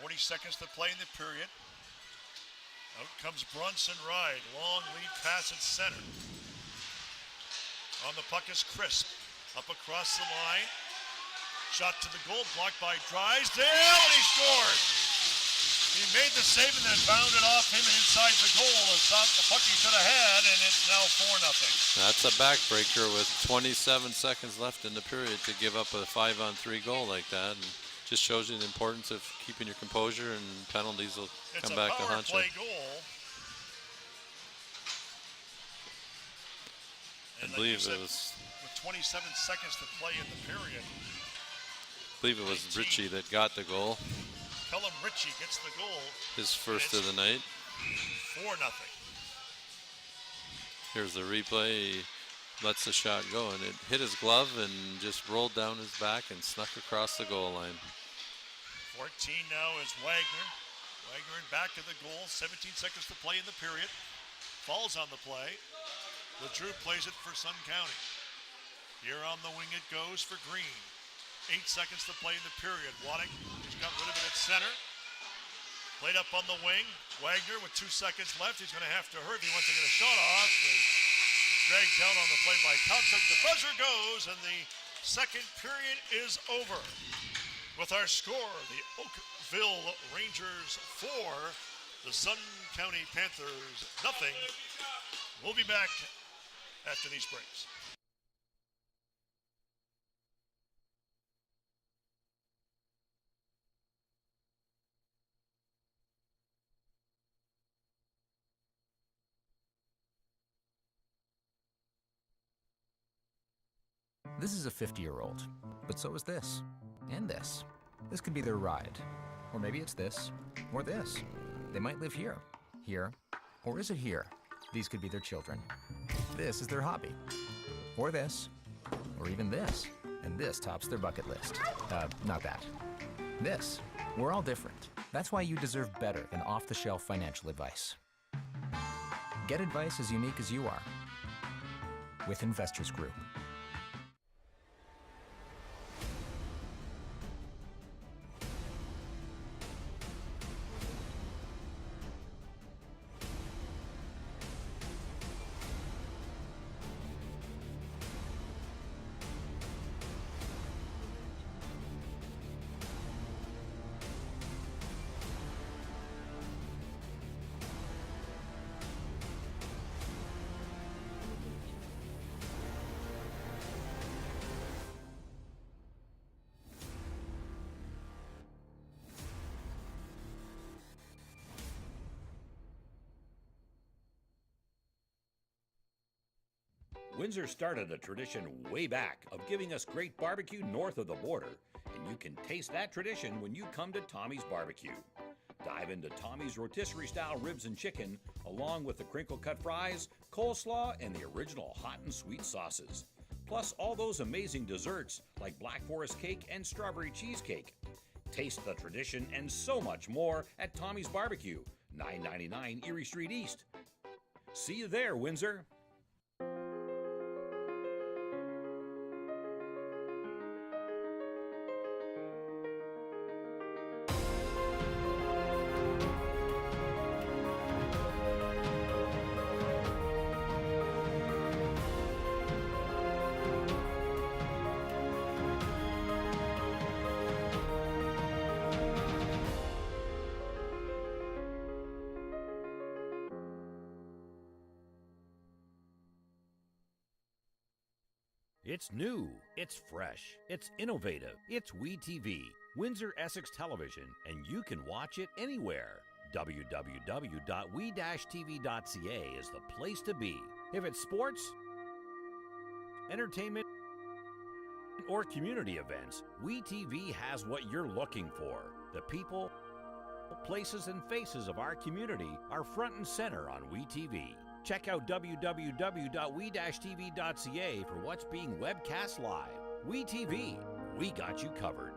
40 seconds to play in the period. Out comes Brunson Ride. Long lead pass at center. On the puck is Crisp. Up across the line. Shot to the goal, blocked by Drysdale, and he scored. He made the save and then bounded off him inside the goal. It's not the puck he should have had, and it's now 4-0. That's a backbreaker with 27 seconds left in the period to give up a 5-on-3 goal like that. And just shows you the importance of keeping your composure, and penalties will come back to haunt you. It's a power play goal. I believe it was with 27 seconds to play in the period. I believe it was Ritchie that got the goal. Cullum Ritchie gets the goal. His first of the night. 4-0. Here's the replay. He lets the shot go, and it hit his glove and just rolled down his back and snuck across the goal line. 14 now is Wagner. Wagner in back of the goal. 17 seconds to play in the period. Falls on the play. LeDrew plays it for Sun County. Here on the wing it goes for Green. 8 seconds to play in the period. Waddick just got rid of it at center. Played up on the wing. Wagner with 2 seconds left. He's going to have to hurry if he wants to get a shot off. Dragged down on the play by Kopchuk. The buzzer goes, and the second period is over. With our score, the Oakville Rangers 4, the Sun County Panthers 0. We'll be back after these breaks. This is a 50-year-old, but so is this, and this. This could be their ride, or maybe it's this, or this. They might live here, or is it here? These could be their children. This is their hobby, or this, or even this, and this tops their bucket list. Not that. This. We're all different. That's why you deserve better than off-the-shelf financial advice. Get advice as unique as you are with Investors Group. Windsor started a tradition way back of giving us great barbecue north of the border, and you can taste that tradition when you come to Tommy's Barbecue. Dive into Tommy's rotisserie-style ribs and chicken, along with the crinkle-cut fries, coleslaw, and the original hot and sweet sauces. Plus all those amazing desserts like Black Forest cake and strawberry cheesecake. Taste the tradition and so much more at Tommy's Barbecue, 999 Erie Street East. See you there, Windsor. It's new, it's fresh, it's innovative. It's WeTV, Windsor Essex Television, and you can watch it anywhere. www.we-tv.ca is the place to be. If it's sports, entertainment, or community events, WeTV has what you're looking for. The people, places, and faces of our community are front and center on WeTV. Check out www.we-tv.ca for what's being webcast live. WeTV, we got you covered.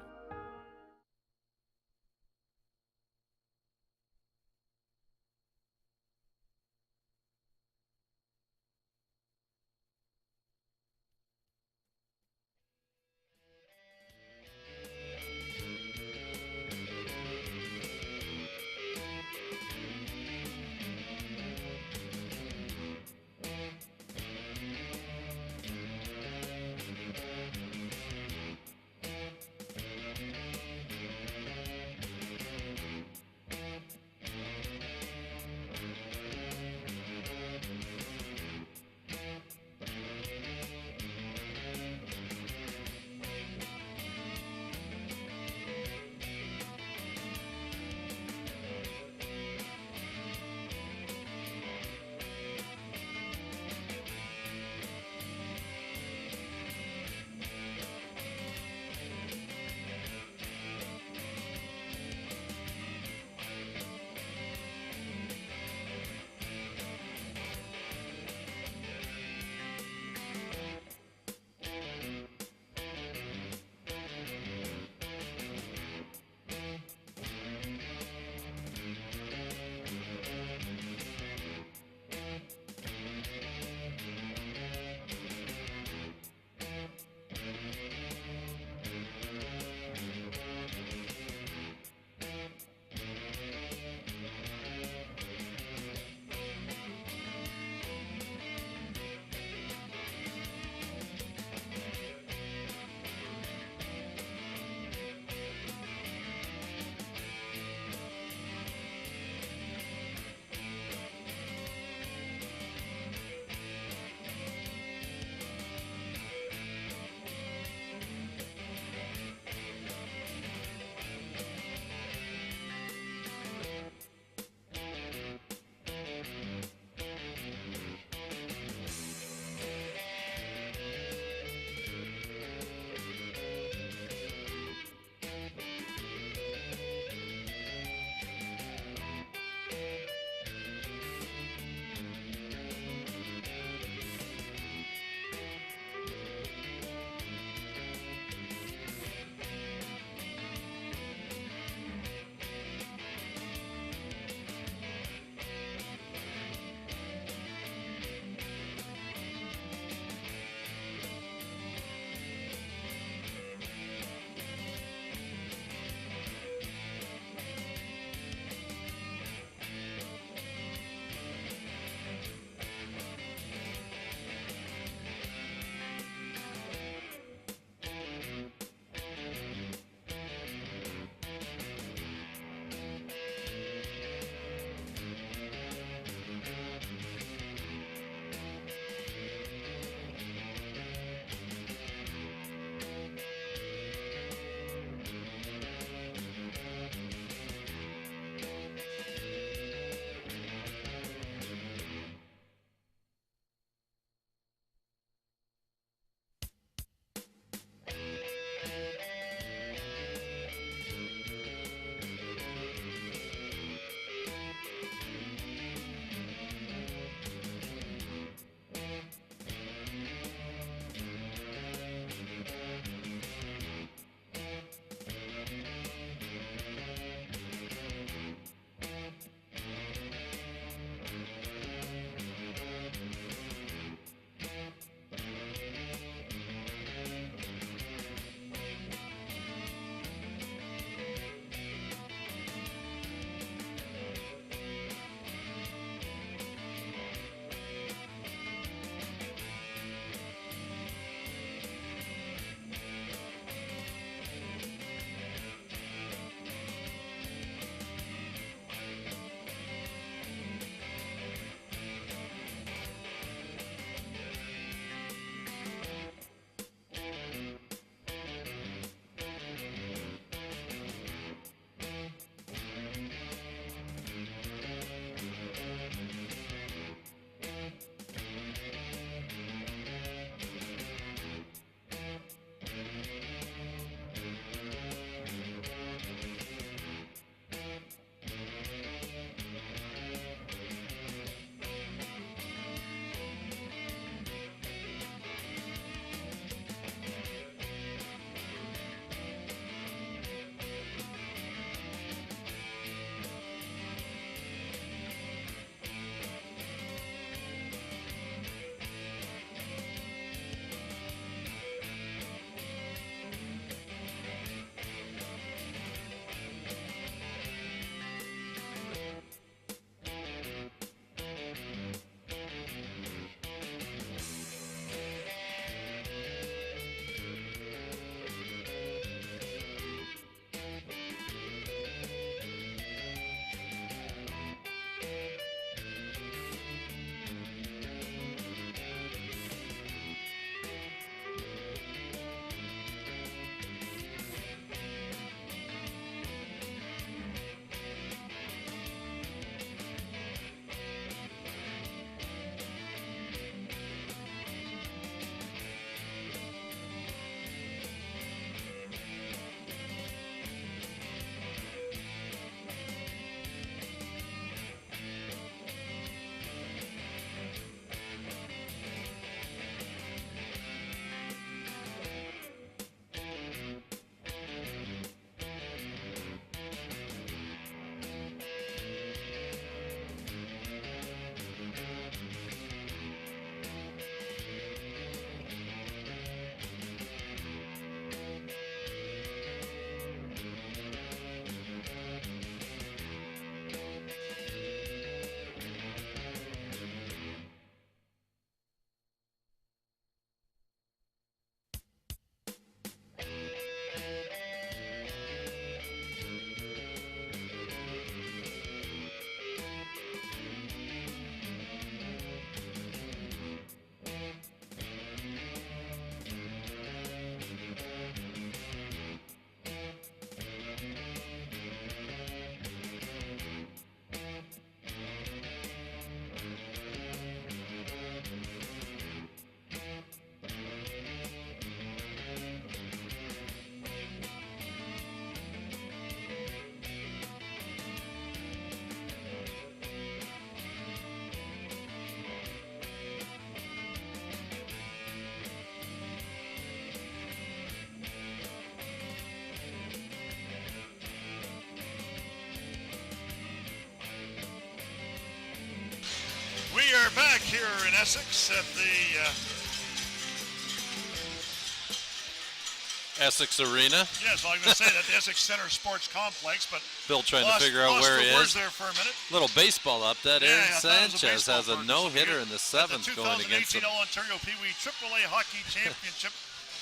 here in Essex at the Essex Arena. yes, well, I'm going to say that the Essex Center Sports Complex, but Bill trying to figure out where he is. there for a minute. Little baseball update. Yeah, Aaron I thought it was a Sanchez has a baseball no-hitter in the seventh going against the the 2018 All-Ontario Pee Wee AAA Hockey Championship.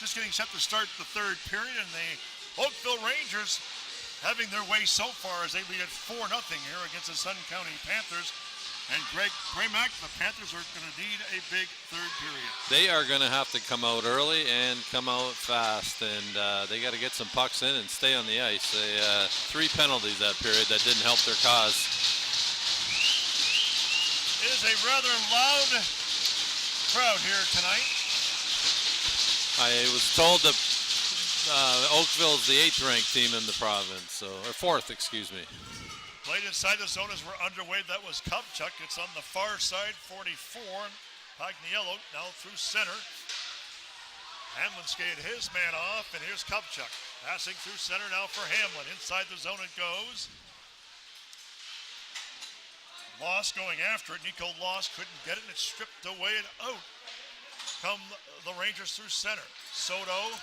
Just getting set to start the third period, and the Oakville Rangers having their way so far as they lead at 4-0 here against the Sun County Panthers. And Greg Pramack, the Panthers are going to need a big third period. They are going to have to come out early and come out fast, and they got to get some pucks in and stay on the ice. They 3 penalties that period that didn't help their cause. It is a rather loud crowd here tonight. I was told that Oakville's the 8th ranked team in the province, or 4th, excuse me. Played inside the zone as we're underway. That was Kupchuk. It's on the far side, 44. Pagniello now through center. Hamlin skated his man off, and here's Kupchuk. Passing through center now for Hamlin. Inside the zone it goes. Loss going after it. Nico Loss couldn't get it, and it's stripped away and out. Come the Rangers through center. Soto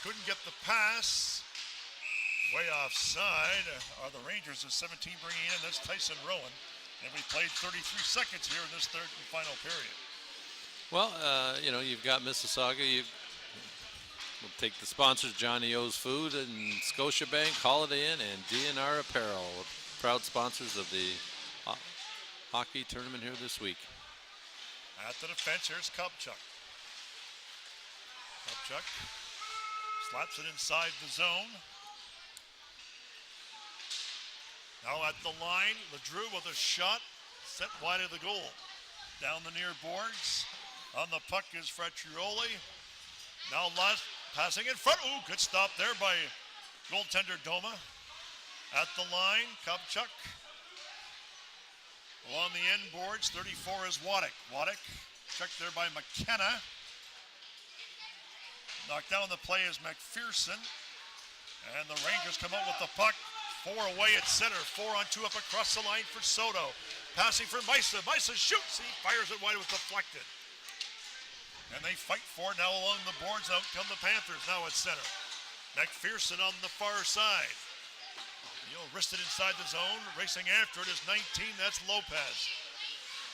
couldn't get the pass. Way offside are the Rangers at 17 bringing in. That's Tyson Rowan. And we played 33 seconds here in this third and final period. Well, you've got Mississauga. We'll take the sponsors, Johnny O's Food and Scotiabank, Holiday Inn, and DNR Apparel, proud sponsors of the hockey tournament here this week. At the defense, here's Kupchuk. Kupchuk slaps it inside the zone. Now at the line, LeDrew with a shot, set wide of the goal. Down the near boards. On the puck is Freccioli. Now Loss passing in front. Ooh, good stop there by goaltender Doma. At the line, Kupchuk. Along the end boards, 34 is Waddick. Waddick checked there by McKenna. Knocked down the play is McPherson. And the Rangers come out with the puck. 4 away at center. 4-on-2 up across the line for Soto. Passing for Misa. Misa shoots. He fires it wide with deflected. And they fight for it now along the boards. Out come the Panthers now at center. McPherson on the far side. He'll wrist it inside the zone. Racing after it is 19. That's Lopez.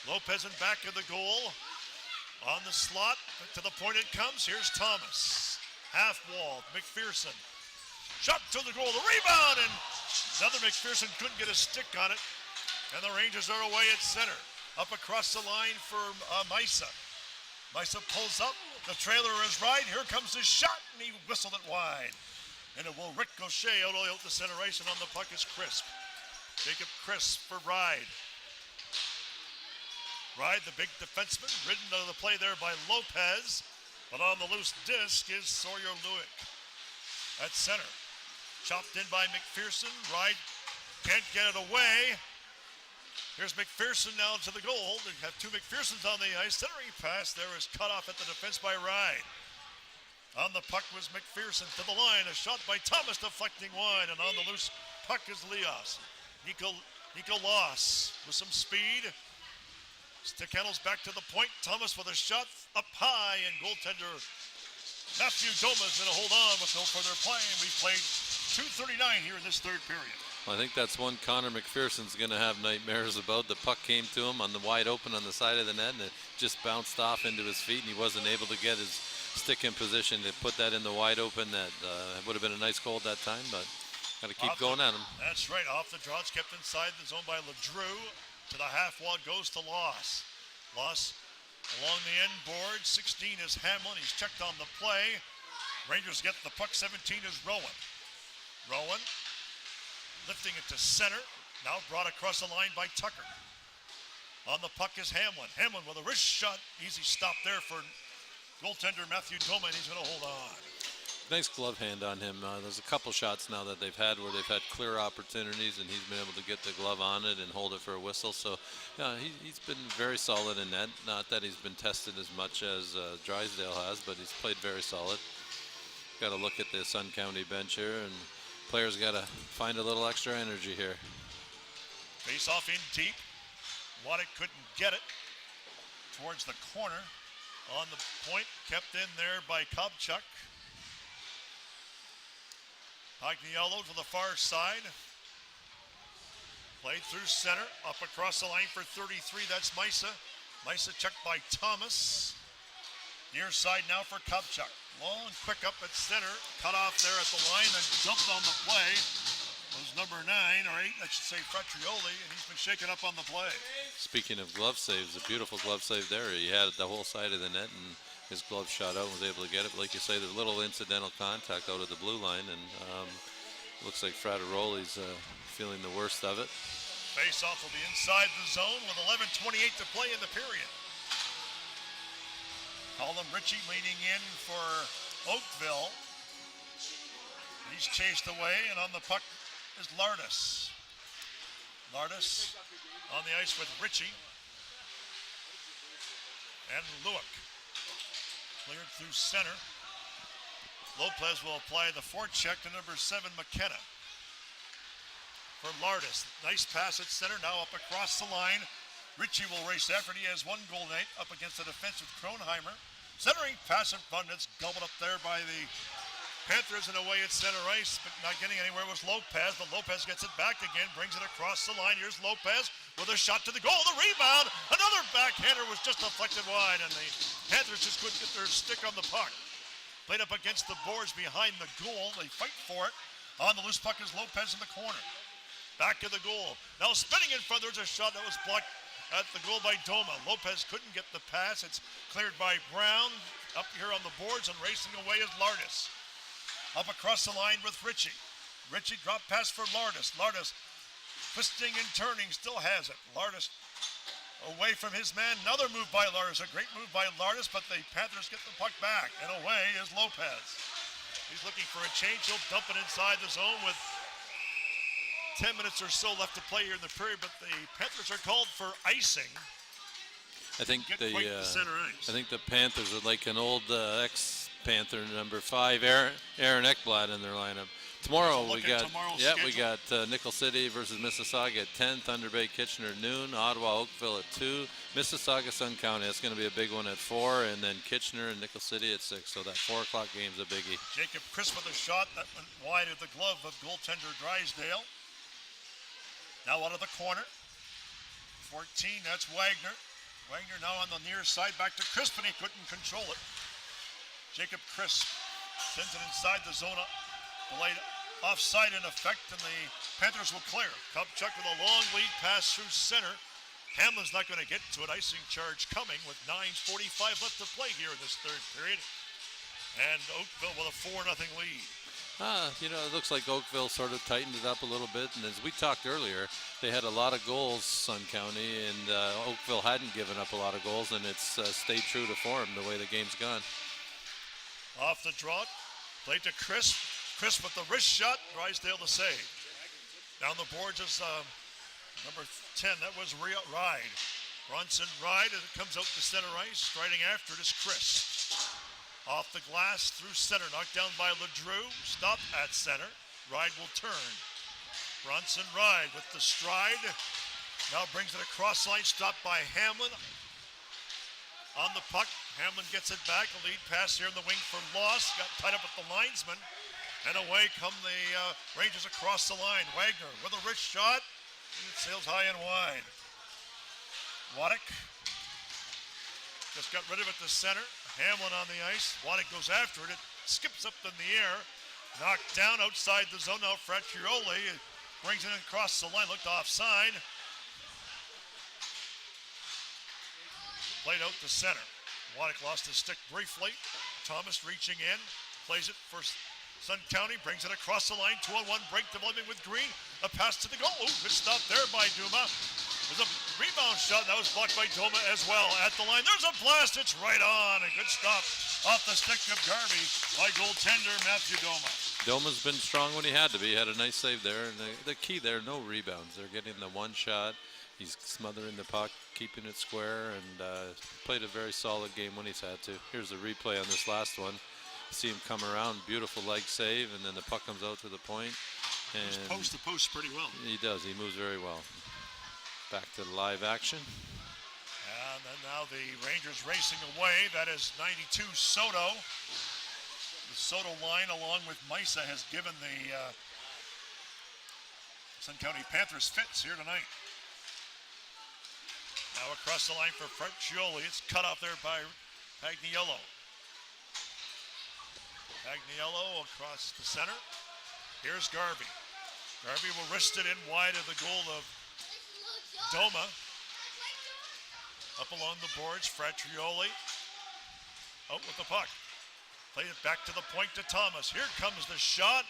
Lopez in back of the goal. On the slot. To the point it comes. Here's Thomas. Half wall. McPherson. Shot to the goal. The rebound. And another McPherson couldn't get a stick on it. And the Rangers are away at center. Up across the line for Misa. Misa pulls up. The trailer is right. Here comes his shot. And he whistled it wide. And it will ricochet out the center ice. And on the puck is Crisp. Jacob Crisp for Ride. Ride, the big defenseman. Ridden out of the play there by Lopez. But on the loose disc is Sawyer Lewick. At center. Chopped in by McPherson. Ride can't get it away. Here's McPherson now to the goal. They have 2 McPhersons on the ice. Centering pass there is cut off at the defense by Ride. On the puck was McPherson to the line. A shot by Thomas deflecting wide. And on the loose puck is Leos. Nico Loss with some speed. Stickenel's back to the point. Thomas with a shot up high. And goaltender Matthew Doma's going to hold on with no further play. And we've played 2:39 here in this third period. I think that's one Connor McPherson's going to have nightmares about. The puck came to him on the wide open on the side of the net, and it just bounced off into his feet, and he wasn't able to get his stick in position to put that in the wide open. That would have been a nice goal at that time, but got to keep going at him. That's right. Off the draw. It's kept inside the zone by LeDrew. To the half wall goes to Loss. Loss along the end board. 16 is Hamlin. He's checked on the play. Rangers get the puck. 17 is Rowan. Rowan lifting it to center. Now brought across the line by Tucker. On the puck is Hamlin. Hamlin with a wrist shot. Easy stop there for goaltender Matthew Doma, and he's going to hold on. Nice glove hand on him. There's a couple shots now that they've had where they've had clear opportunities, and he's been able to get the glove on it and hold it for a whistle. So he's been very solid in that. Not that he's been tested as much as Drysdale has, but he's played very solid. Got to look at the Sun County bench here, and players got to find a little extra energy here. Face off in deep. Waddick couldn't get it. towards the corner. On the point, kept in there by Kopchuk. Pagniello to the far side. Played through center, up across the line for 33, that's Misa. Misa checked by Thomas. Near side now for Kopchuk. Long, quick up at center, cut off there at the line, and jumped on the play. Was number 9, or 8, I should say, Fratrioli, and he's been shaken up on the play. Speaking of glove saves, a beautiful glove save there. He had the whole side of the net, and his glove shot out and was able to get it. But like you say, there's a little incidental contact out of the blue line, and looks like Fratrioli's feeling the worst of it. Face-off will be inside the zone with 11:28 to play in the period. Colin Ritchie leaning in for Oakville. He's chased away, and on the puck is Lardis. Lardis on the ice with Ritchie and Lewick. Cleared through center. Lopez will apply the forecheck to number 7, McKenna. For Lardis, nice pass at center, now up across the line. Ritchie will race after it. He has 1 goal tonight up against the defense with Kronheimer. Centering pass in front, it's gobbled up there by the Panthers and away at center ice, but not getting anywhere was Lopez, but Lopez gets it back again, brings it across the line. Here's Lopez with a shot to the goal, the rebound. Another backhander was just deflected wide, and the Panthers just couldn't get their stick on the puck. Played up against the boards behind the goal. They fight for it. On the loose puck is Lopez in the corner. Back to the goal. Now spinning in front, there's a shot that was blocked at the goal by Doma. Lopez couldn't get the pass. It's cleared by Brown. Up here on the boards and racing away is Lardis. Up across the line with Ritchie. Ritchie drop pass for Lardis. Lardis twisting and turning, still has it. Lardis away from his man. Another move by Lardis. A great move by Lardis, but the Panthers get the puck back. And away is Lopez. He's looking for a change. He'll dump it inside the zone with 10 minutes or so left to play here in the period, but the Panthers are called for icing. I think Get quite the center ice. I think the Panthers are like an old ex-Panther number 5, Aaron Ekblad in their lineup. Tomorrow we got Nickel City versus Mississauga at 10, Thunder Bay Kitchener at noon, Ottawa Oakville at 2, Mississauga Sun County. That's going to be a big one at 4, and then Kitchener and Nickel City at 6. So that 4 o'clock game's a biggie. Jacob Chris with a shot that went wide of the glove of goaltender Drysdale. Now out of the corner. 14, that's Wagner. Wagner now on the near side, back to Crisp, and he couldn't control it. Jacob Crisp sends it inside the zone, delayed offside in effect, and the Panthers will clear. Kopchuk with a long lead pass through center. Hamlin's not going to get to it. Icing charge coming with 9:45 left to play here in this third period. And Oakville with a 4-0 lead. It looks like Oakville sort of tightened it up a little bit, and as we talked earlier, they had a lot of goals, Sun County, and Oakville hadn't given up a lot of goals, and it's stayed true to form the way the game's gone. Off the draw, played to Chris. Chris with the wrist shot, Drysdale to save. Down the boards is number 10, that was Ride. Bronson Ride, and it comes out to center ice. Striding after it is Chris. Off the glass, through center, knocked down by LeDrew. Stop at center. Ride will turn. Bronson Ride with the stride. Now brings it across the line, stopped by Hamlin. On the puck, Hamlin gets it back. A lead pass here in the wing for Loss. Got tied up with the linesman. And away come the Rangers across the line. Wagner with a wrist shot. It sails high and wide. Waddick just got rid of it to center. Hamlin on the ice. Waddick goes after it. It skips up in the air. Knocked down outside the zone. Now Fratrioli brings it across the line. Looked offside. Played out to center. Waddick lost his stick briefly. Thomas reaching in. Plays it for Sun County. Brings it across the line. 2-on-1 break developing with Green. A pass to the goal. Ooh, good stop there by Duma. There's a rebound shot that was blocked by Doma as well at the line. There's a blast. It's right on. A good stop off the stick of Garvey by goaltender Matthew Doma. Doma's been strong when he had to be. He had a nice save there. And the key there, no rebounds. They're getting the one shot. He's smothering the puck, keeping it square, and played a very solid game when he's had to. Here's the replay on this last one. See him come around, beautiful leg save, and then the puck comes out to the point. And he's post to post pretty well. He does. He moves very well. Back to the live action. And then now the Rangers racing away. That is 92 Soto. The Soto line, along with Misa, has given the Sun County Panthers fits here tonight. Now across the line for Francioli. It's cut off there by Pagniello. Pagniello across the center. Here's Garvey. Garvey will wrist it in wide of the goal of Doma. Up along the boards, Francioli out with the puck. Play it back to the point to Thomas. Here comes the shot.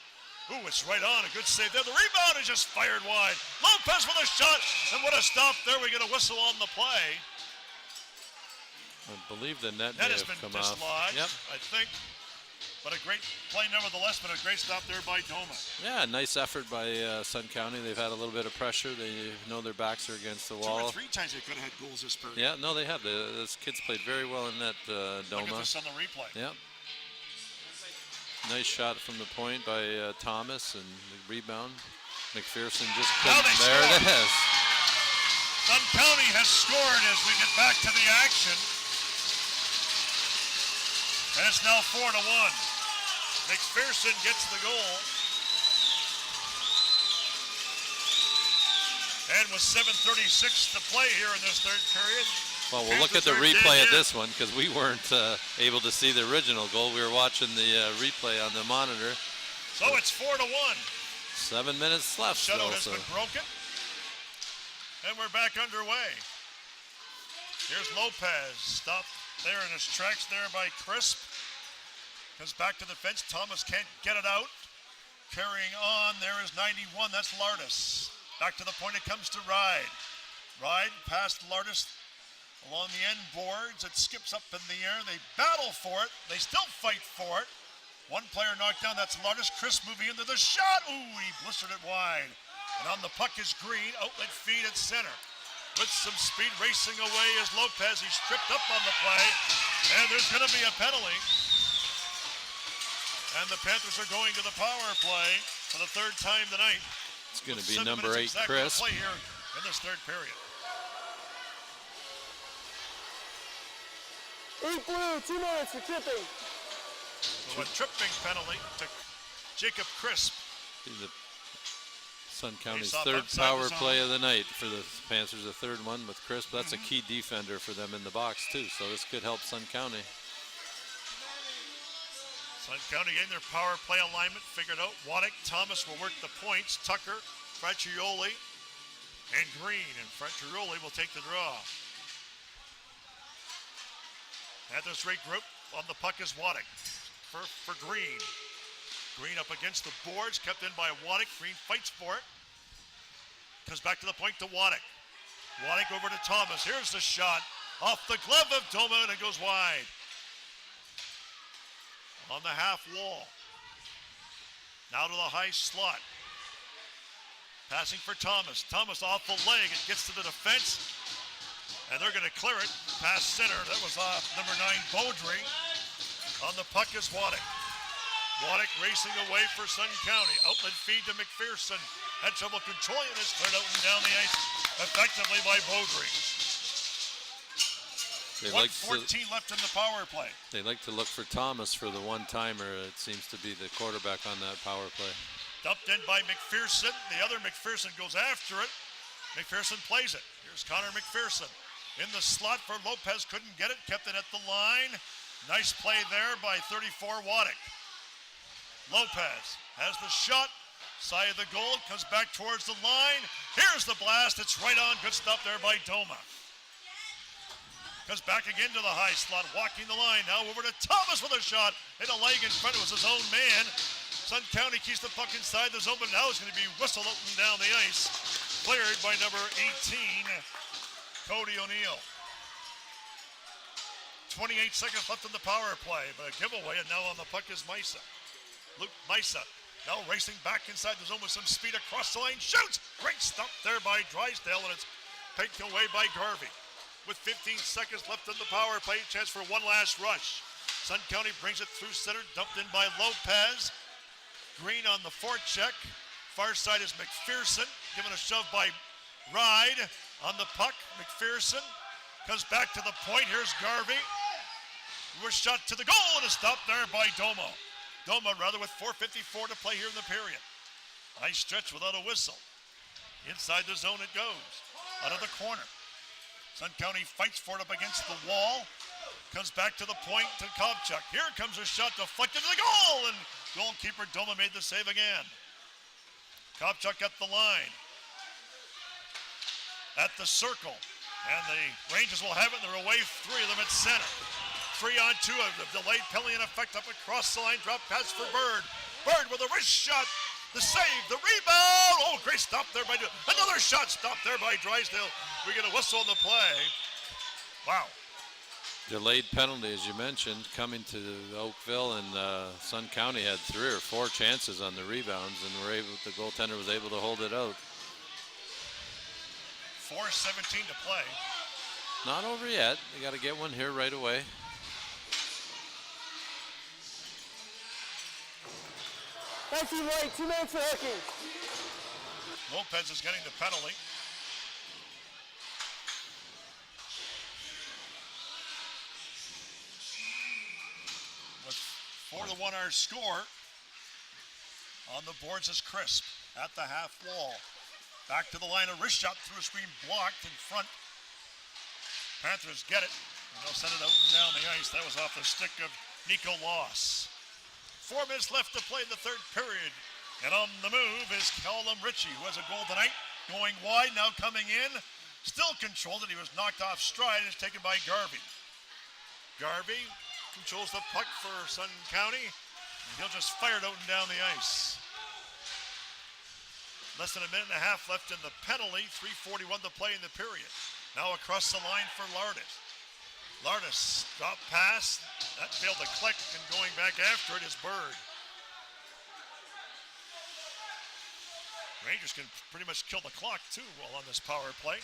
Ooh, it's right on. A good save there. The rebound is just fired wide. Lopez with a shot, and what a stop there. We get a whistle on the play. I believe the net That may has have been come off. dislodged, Yep. I think. But a great play nevertheless, but a great stop there by Doma. Yeah, nice effort by Sun County. They've had a little bit of pressure. They know their backs are against the 2 wall. or 3 times they could have had goals this period. Yeah, no, they have. Those kids played very well in that Look at Doma. this on the replay. Yep. Nice shot from the point by Thomas, and the rebound. McPherson just Now couldn't. they There it score. is. Sun County has scored as we get back to the action. And it's now 4-1. McPherson gets the goal. And with 7:36 to play here in this third period. Well, we'll look at the Panthers are replay dead of in. this one because we weren't able to see the original goal. We were watching the replay on the monitor. So it's 4-1. 7 minutes left. Shutout Still, has so. been broken. And we're back underway. Here's Lopez. Stopped there in his tracks there by Crisp. Comes back to the fence. Thomas can't get it out. Carrying on. There is 91. That's Lardis. Back to the point. It comes to Ride. Ride past Lardis along the end boards. It skips up in the air. They battle for it. They still fight for it. One player knocked down. That's Lardis. Crisp moving into the shot. Ooh, he blistered it wide. And on the puck is Green. Outlet feed at center. With some speed racing away is Lopez. He's tripped up on the play. And there's going to be a penalty. And the Panthers are going to the power play for the third time tonight. It's going to be 7 number 8, minutes exactly to Chris. play here in this third period. 8 blue, 2 minutes for tripping. So a tripping penalty to Jacob Crisp. Be the Sun County's Face-off third outside power the zone. play of the night for the Panthers. The third one with Crisp. That's a key defender for them in the box too. So this could help Sun County. Sun County in their power play alignment figured out. Waddick, Thomas will work the points. Tucker, Francioli, and Green. And Francioli will take the draw. Panthers regroup. On the puck is Waddick for Green. Green up against the boards, kept in by Waddick. Green fights for it. Comes back to the point to Waddick. Waddick over to Thomas. Here's the shot off the glove of Doma, and it goes wide. On the half wall. Now to the high slot. Passing for Thomas. Thomas off the leg. It gets to the defense. And they're going to clear it past center. That was number 9, Beaudry. On the puck is Waddick. Waddick racing away for Sun County. Outlet feed to McPherson. Had trouble controlling it. It's cleared out and down the ice effectively by Beaudry. They 1:14 left in the power play. They like to look for Thomas for the one-timer. It seems to be the quarterback on that power play. Dumped in by McPherson. The other McPherson goes after it. McPherson plays it. Here's Connor McPherson. In the slot for Lopez. Couldn't get it. Kept it at the line. Nice play there by 34 Waddick. Lopez has the shot. Side of the goal. Comes back towards the line. Here's the blast. It's right on. Good stop there by Doma. Comes back again to the high slot, walking the line. Now over to Thomas with a shot. Hit a leg in front. It was his own man. Sun County keeps the puck inside the zone, but now it's going to be whistled up and down the ice. Cleared by number 18, Cody O'Neill. 28 seconds left in the power play, but a giveaway, and now on the puck is Misa. Luke Misa now racing back inside the zone with some speed across the line. Shoots! Great stop there by Drysdale, and it's taken away by Garvey. With 15 seconds left in the power play, chance for one last rush. Sun County brings it through center, dumped in by Lopez. Green on the forecheck. Far side is McPherson, given a shove by Ride. On the puck, McPherson Comes back to the point. Here's Garvey. Was shot to the goal and a stop there by Doma. Doma rather with 4:54 to play here in the period. Nice stretch without a whistle. Inside the zone it goes. Out of the corner. Sun County fights for it up against the wall. Comes back to the point to Kovchuk. Here comes a shot deflected to the goal, and goalkeeper Doma made the save again. Kovchuk at the line. At the circle. And the Rangers will have it. They're away, three of them at center. 3-on-2, a delayed penalty in effect up across the line. Drop pass for Bird. Bird with a wrist shot. The save, the rebound. Oh, great stop there by another shot stopped there by Drysdale. We get a whistle on the play. Wow. Delayed penalty, as you mentioned, coming to Oakville, and Sun County had 3 or 4 chances on the rebounds, and the goaltender was able to hold it out. 4:17 to play. Not over yet. They got to get one here right away. Thank you, White. 2 minutes for hooking. Lopez is getting the penalty. With 4-1 our score. On the boards is Crisp at the half wall. Back to the line, a wrist shot through a screen blocked in front. Panthers get it. And they'll send it out and down the ice. That was off the stick of Nico Loss. 4 minutes left to play in the third period. And on the move is Callum Ritchie, who has a goal tonight. Going wide, now coming in. Still controlled it. He was knocked off stride and is taken by Garvey. Garvey controls the puck for Sun County. And he'll just fire it out and down the ice. Less than a minute and a half left in the penalty. 3:41 to play in the period. Now across the line for Lardis. Lardis, drop pass. That failed to click, and going back after it is Bird. Rangers can pretty much kill the clock, too, while on this power play.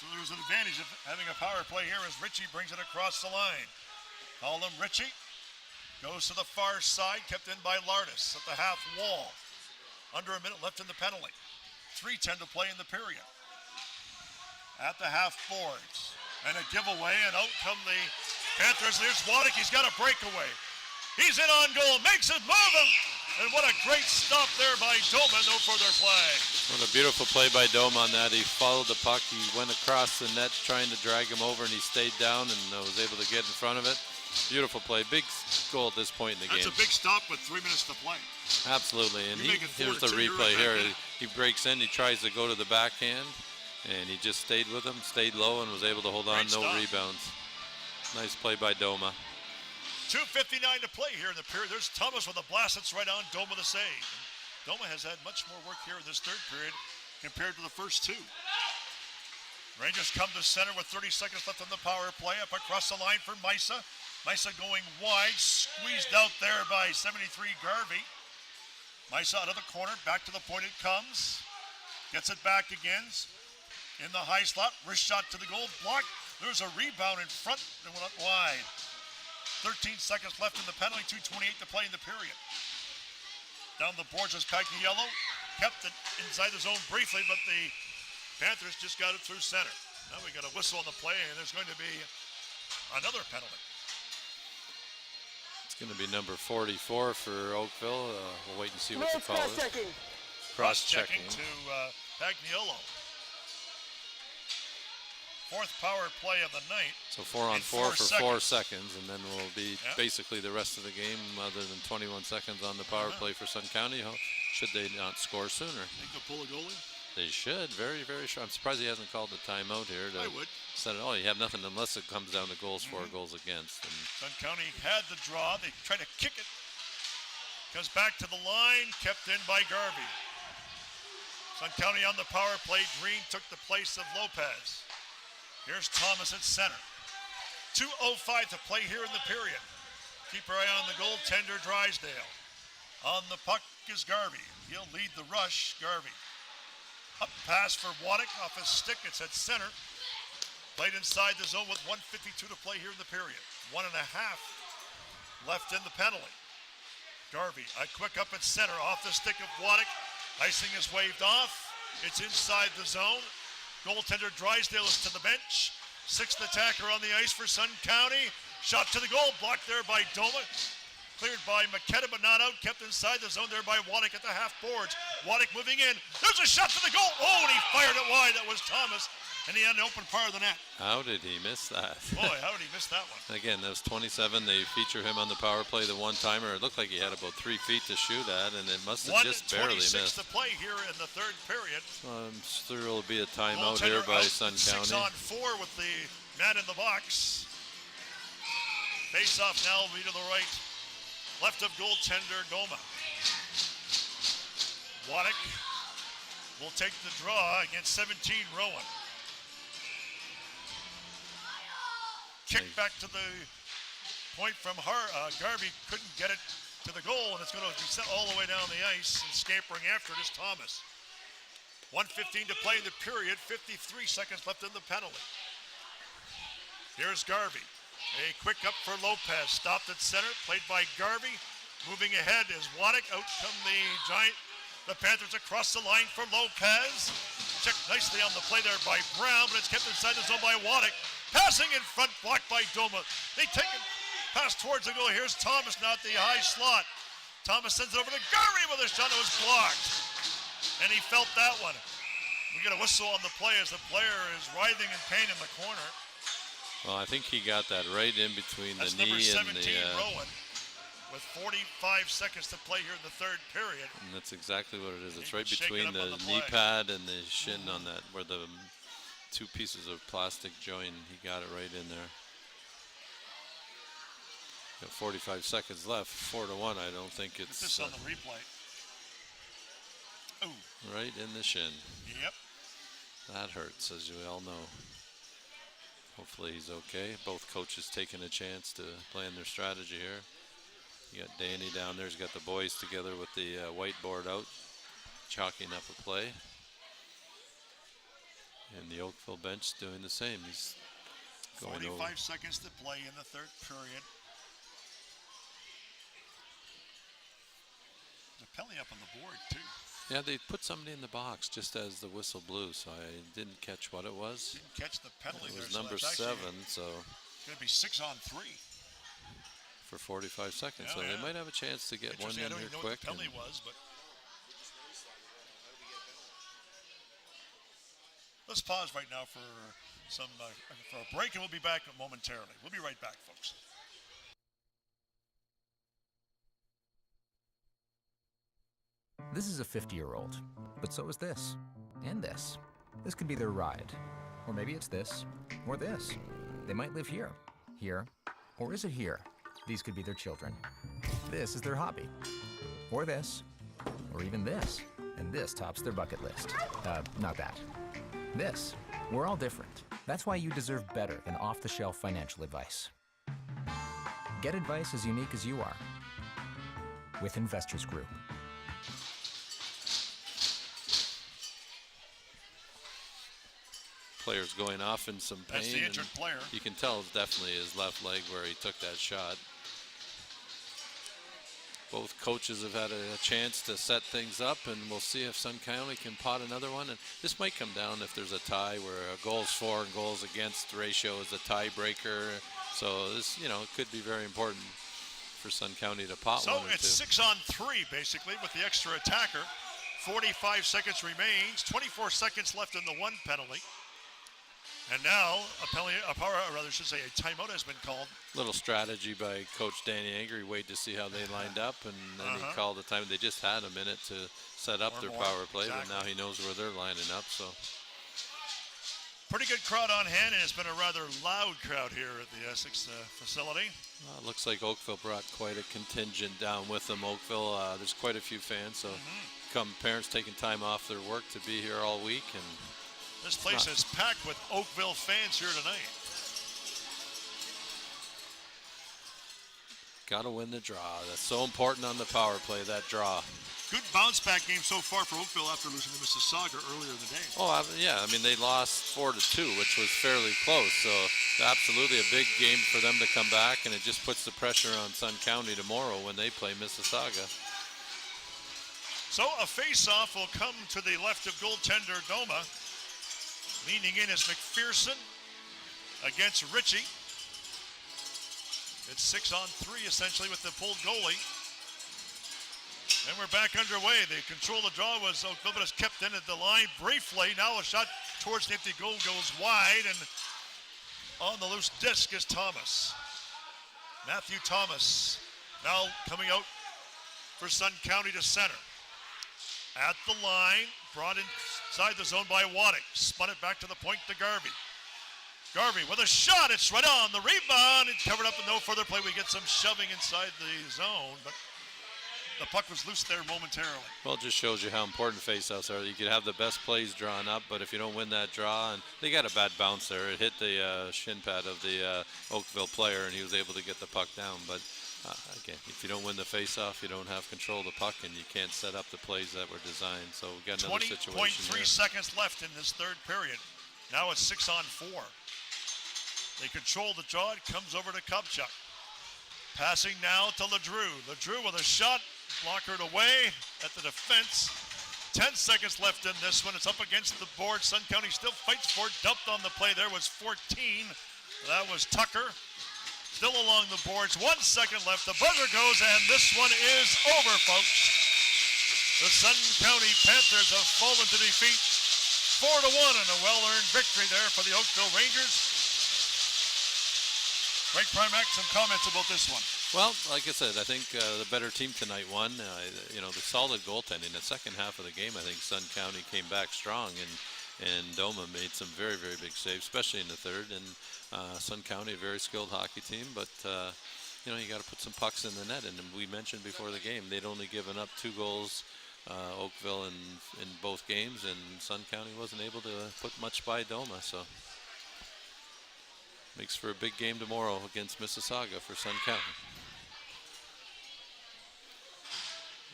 So there's an advantage of having a power play here as Ritchie brings it across the line. Callum Ritchie goes to the far side, kept in by Lardis at the half wall. Under a minute left in the penalty. 3:10 to play in the period. At the half boards. And a giveaway, and out come the Panthers. There's Waddick, he's got a breakaway. He's in on goal, makes it move him. And what a great stop there by Doma, no further play. What a beautiful play by Dome on that. He followed the puck, he went across the net trying to drag him over, and he stayed down and was able to get in front of it. Beautiful play, big goal at this point in the game. That's a big stop with 3 minutes to play. Absolutely, and here's the 4-2, replay here. right. He breaks in, he tries to go to the backhand, and he just stayed with him, stayed low, and was able to hold on, Great no stop. rebounds. Nice play by Doma. 2:59 to play here in the period. There's Thomas with a blast that's right on Doma the save. Doma has had much more work here in this third period compared to the first 2. Rangers come to center with 30 seconds left on the power play. Up across the line for Misa. Misa going wide, squeezed out there by 73 Garvey. Misa out of the corner, back to the point it comes. Gets it back again. In the high slot, wrist shot to the goal, blocked. There's a rebound in front and went up wide. 13 seconds left in the penalty, 2:28 to play in the period. Down the boards is Pagliello. Kept it inside the zone briefly, but the Panthers just got it through center. Now we got a whistle on the play, and there's going to be another penalty. It's going to be number 44 for Oakville. We'll wait and see what the call is. Cross-checking. Cross-checking to Pagliello. 4th power play of the night. So 4-on-4 for 4 seconds, and then we'll be basically the rest of the game, other than 21 seconds on the power play for Sun County. Should they not score sooner? Think they'll pull a goalie? They should. Very, very sure. I'm surprised he hasn't called the timeout here. I would. Said, oh, you have nothing unless it comes down to goals for, goals against. And Sun County had the draw. They try to kick it. Comes back to the line, kept in by Garvey. Sun County on the power play. Green took the place of Lopez. Here's Thomas at center. 2:05 to play here in the period. Keep your eye on the goaltender, Drysdale. On the puck is Garvey. He'll lead the rush, Garvey. Up pass for Waddick off his stick. It's at center. Played inside the zone with 1:52 to play here in the period. 1.5 left in the penalty. Garvey, a quick up at center off the stick of Waddick. Icing is waved off. It's inside the zone. Goaltender Drysdale is to the bench. Sixth attacker on the ice for Sun County. Shot to the goal, blocked there by Doma. Cleared by McKenna, but not out. Kept inside the zone there by Waddick at the half boards. Waddick moving in. There's a shot to the goal. Oh, and he fired it wide. That was Thomas. And he had an open part of the net. How did he miss that? Boy, how did he miss that one? Again, that was 27. They feature him on the power play, the one-timer. It looked like he had about 3 feet to shoot at, and it must have just barely missed. 1:26 to play here in the third period. I'm sure there will be a timeout here by Sun County. 6 on 4 with the man in the box. Face off now, lead to the right. Left of goaltender Doma. Waddick will take the draw against 17 Rowan. Kick back to the point from Garvey, couldn't get it to the goal, and it's going to be sent all the way down the ice, and scampering after it is Thomas. 1:15 to play in the period, 53 seconds left in the penalty. Here's Garvey. A quick up for Lopez, stopped at center, played by Garvey. Moving ahead is Waddick, out come the Panthers across the line for Lopez. Checked nicely on the play there by Brown, but it's kept inside the zone by Waddick. Passing in front, blocked by Doma. They take it, pass towards the goal. Here's Thomas, not the high slot. Thomas sends it over to Garvey with a shot that was blocked. And he felt that one. We get a whistle on the play as the player is writhing in pain in the corner. Well, I think he got that right in between That's the knee number 17, and the... Rowan, with 45 seconds to play here in the third period. And that's exactly what it is. It's He right can shake it between up on the the knee play. pad and the shin on that, where the 2 pieces of plastic join. He got it right in there. Got 45 seconds left, 4-1. I don't think Put it's this on the replay. Ooh, right in the shin. yep. That hurts, as you all know. Hopefully he's okay. Both coaches taking a chance to play in their strategy here. You got Danny down there. He's got the boys together with the whiteboard out, chalking up a play. And the Oakville bench doing the same. He's going 45 over. seconds to play in the third period. The penalty up on the board, too. Yeah, they put somebody in the box just as the whistle blew, so I didn't catch what it was. Didn't catch the penalty It there. was so number that's 7, actually so going to be 6 on 3. for 45 seconds. Yeah, So yeah. they might have a chance to get one Interesting, in I don't here even know what quick. the penalty and- was, but let's pause right now for for a break, and we'll be back momentarily. We'll be right back, folks. This is a 50-year-old, but so is this, and this. This could be their ride, or maybe it's this, or this. They might live here, or is it here? These could be their children. This is their hobby, or this, or even this, and this tops their bucket list. Not that. This. We're all different. That's why you deserve better than off-the-shelf financial advice. Get advice as unique as you are with Investors Group. Player's going off in some pain. That's the injured and player. You can tell it's definitely his left leg where he took that shot. Both coaches have had a chance to set things up, and we'll see if Sun County can pot another one. And this might come down if there's a tie where a goals for and goals against ratio is a tiebreaker. So this, it could be very important for Sun County to pot So one or it's two. 6 on 3, basically, with the extra attacker. 45 seconds remains. 24 seconds left in the 1 penalty. And now a timeout has been called. Little strategy by Coach Danny Angry, waited to see how they lined up, and then he called the time. They just had a minute to set up Or their more, power play, exactly. but now he knows where they're lining up. So Pretty good crowd on hand, and it's been a rather loud crowd here at the Essex facility. it looks like Oakville brought quite a contingent down with them. Oakville, there's quite a few fans, so parents taking time off their work to be here all week, and This place is packed with Oakville fans here tonight. got to win the draw. That's so important on the power play, that draw. Good bounce back game so far for Oakville after losing to Mississauga earlier in the day. Oh, yeah. I mean, they lost 4-2, which was fairly close. So absolutely a big game for them to come back, and it just puts the pressure on Sun County tomorrow when they play Mississauga. So a face-off will come to the left of goaltender Doma. Leaning in is McPherson against Ritchie. It's 6-on-3 essentially with the pulled goalie. And we're back underway. The control of the draw was Oakville, but it's kept in at the line briefly. Now a shot towards the empty goal goes wide, and on the loose disc is Thomas. Matthew Thomas now coming out for Sun County to center. At the line, brought inside the zone by Waddick. Spun it back to the point to Garvey. Garvey with a shot. It's right on the rebound. It's covered up and no further play. We get some shoving inside the zone, but the puck was loose there momentarily. Well, it just shows you how important faceoffs are. You could have the best plays drawn up, but if you don't win that draw, and they got a bad bounce there. It hit the shin pad of the Oakville player, and he was able to get the puck down. But again, if you don't win the faceoff, you don't have control of the puck, and you can't set up the plays that were designed. So we got another situation 20.3 seconds left in this third period. Now it's 6-on-4. They control the draw. It comes over to Kupchak. Passing now to Ledrew. Ledrew with a shot. Blockered away at the defense. 10 seconds left in this one. It's up against the board. Sun County still fights for it. Dumped on the play. There was 14. That was Tucker. Still along the boards. 1 second left. The buzzer goes, and this one is over, folks. The Sun County Panthers have fallen to defeat 4-1 and a well-earned victory there for the Oakville Rangers. Greg Primack, some comments about this one. Well, like I said, I think the better team tonight won. The solid goaltending. The second half of the game, I think Sun County came back strong, and Doma made some very, very big saves, especially in the third. And Sun County, a very skilled hockey team, but you got to put some pucks in the net. And we mentioned before the game, they'd only given up 2 goals, Oakville in both games, and Sun County wasn't able to put much by Doma. So makes for a big game tomorrow against Mississauga for Sun County.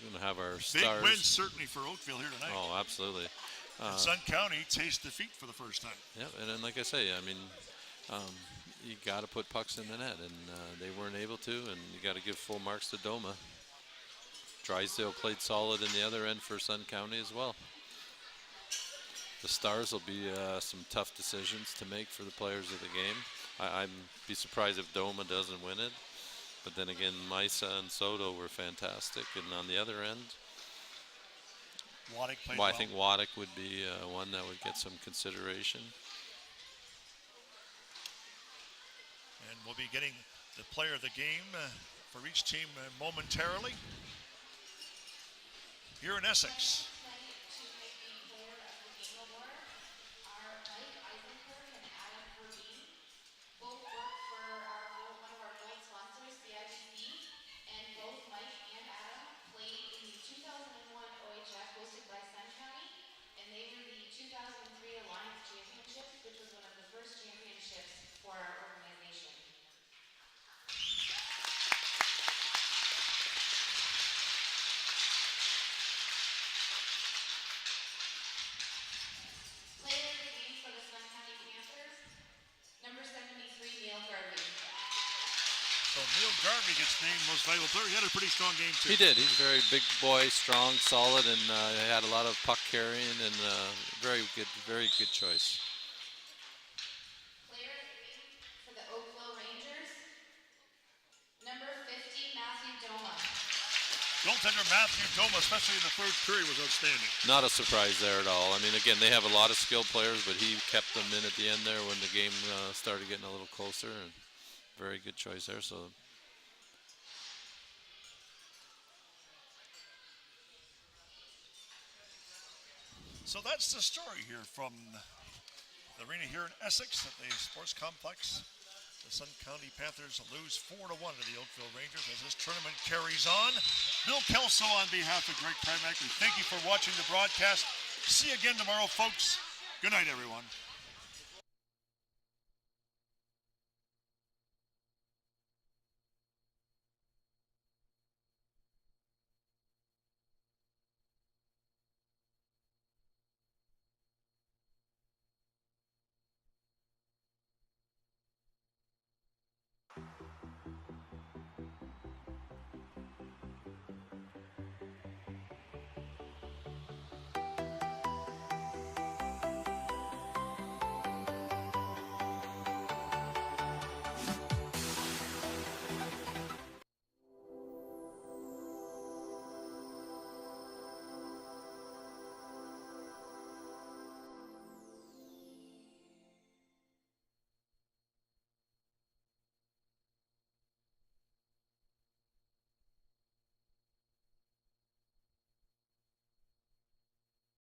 We're going to have our stars. Big win certainly for Oakville here tonight. Oh, absolutely. And Sun County tastes defeat for the first time. Yeah, and then like I say, you got to put pucks in the net, and they weren't able to, and you got to give full marks to Doma. Drysdale played solid in the other end for Sun County as well. The Stars will be some tough decisions to make for the players of the game. I'd be surprised if Doma doesn't win it. But then again, Misa and Soto were fantastic. And on the other end, Waddick played I think Waddick would be one that would get some consideration. And we'll be getting the player of the game for each team momentarily. Here in Essex. Neil Garvey gets named most valuable player. He had a pretty strong game, too. He did. He's a very big boy, strong, solid, and had a lot of puck carrying, and very good choice. Player for the Oakville Rangers, number 50, Matthew Doma. Goaltender Matthew Doma, especially in the third period, was outstanding. Not a surprise there at all. I mean, again, they have a lot of skilled players, but he kept them in at the end there when the game started getting a little closer, and very good choice there. So that's the story here from the arena here in Essex at the Sports Complex. The Sun County Panthers lose 4-1 to the Oakville Rangers as this tournament carries on. Bill Kelso on behalf of Greg Primack, we thank you for watching the broadcast. See you again tomorrow, folks. Good night, everyone.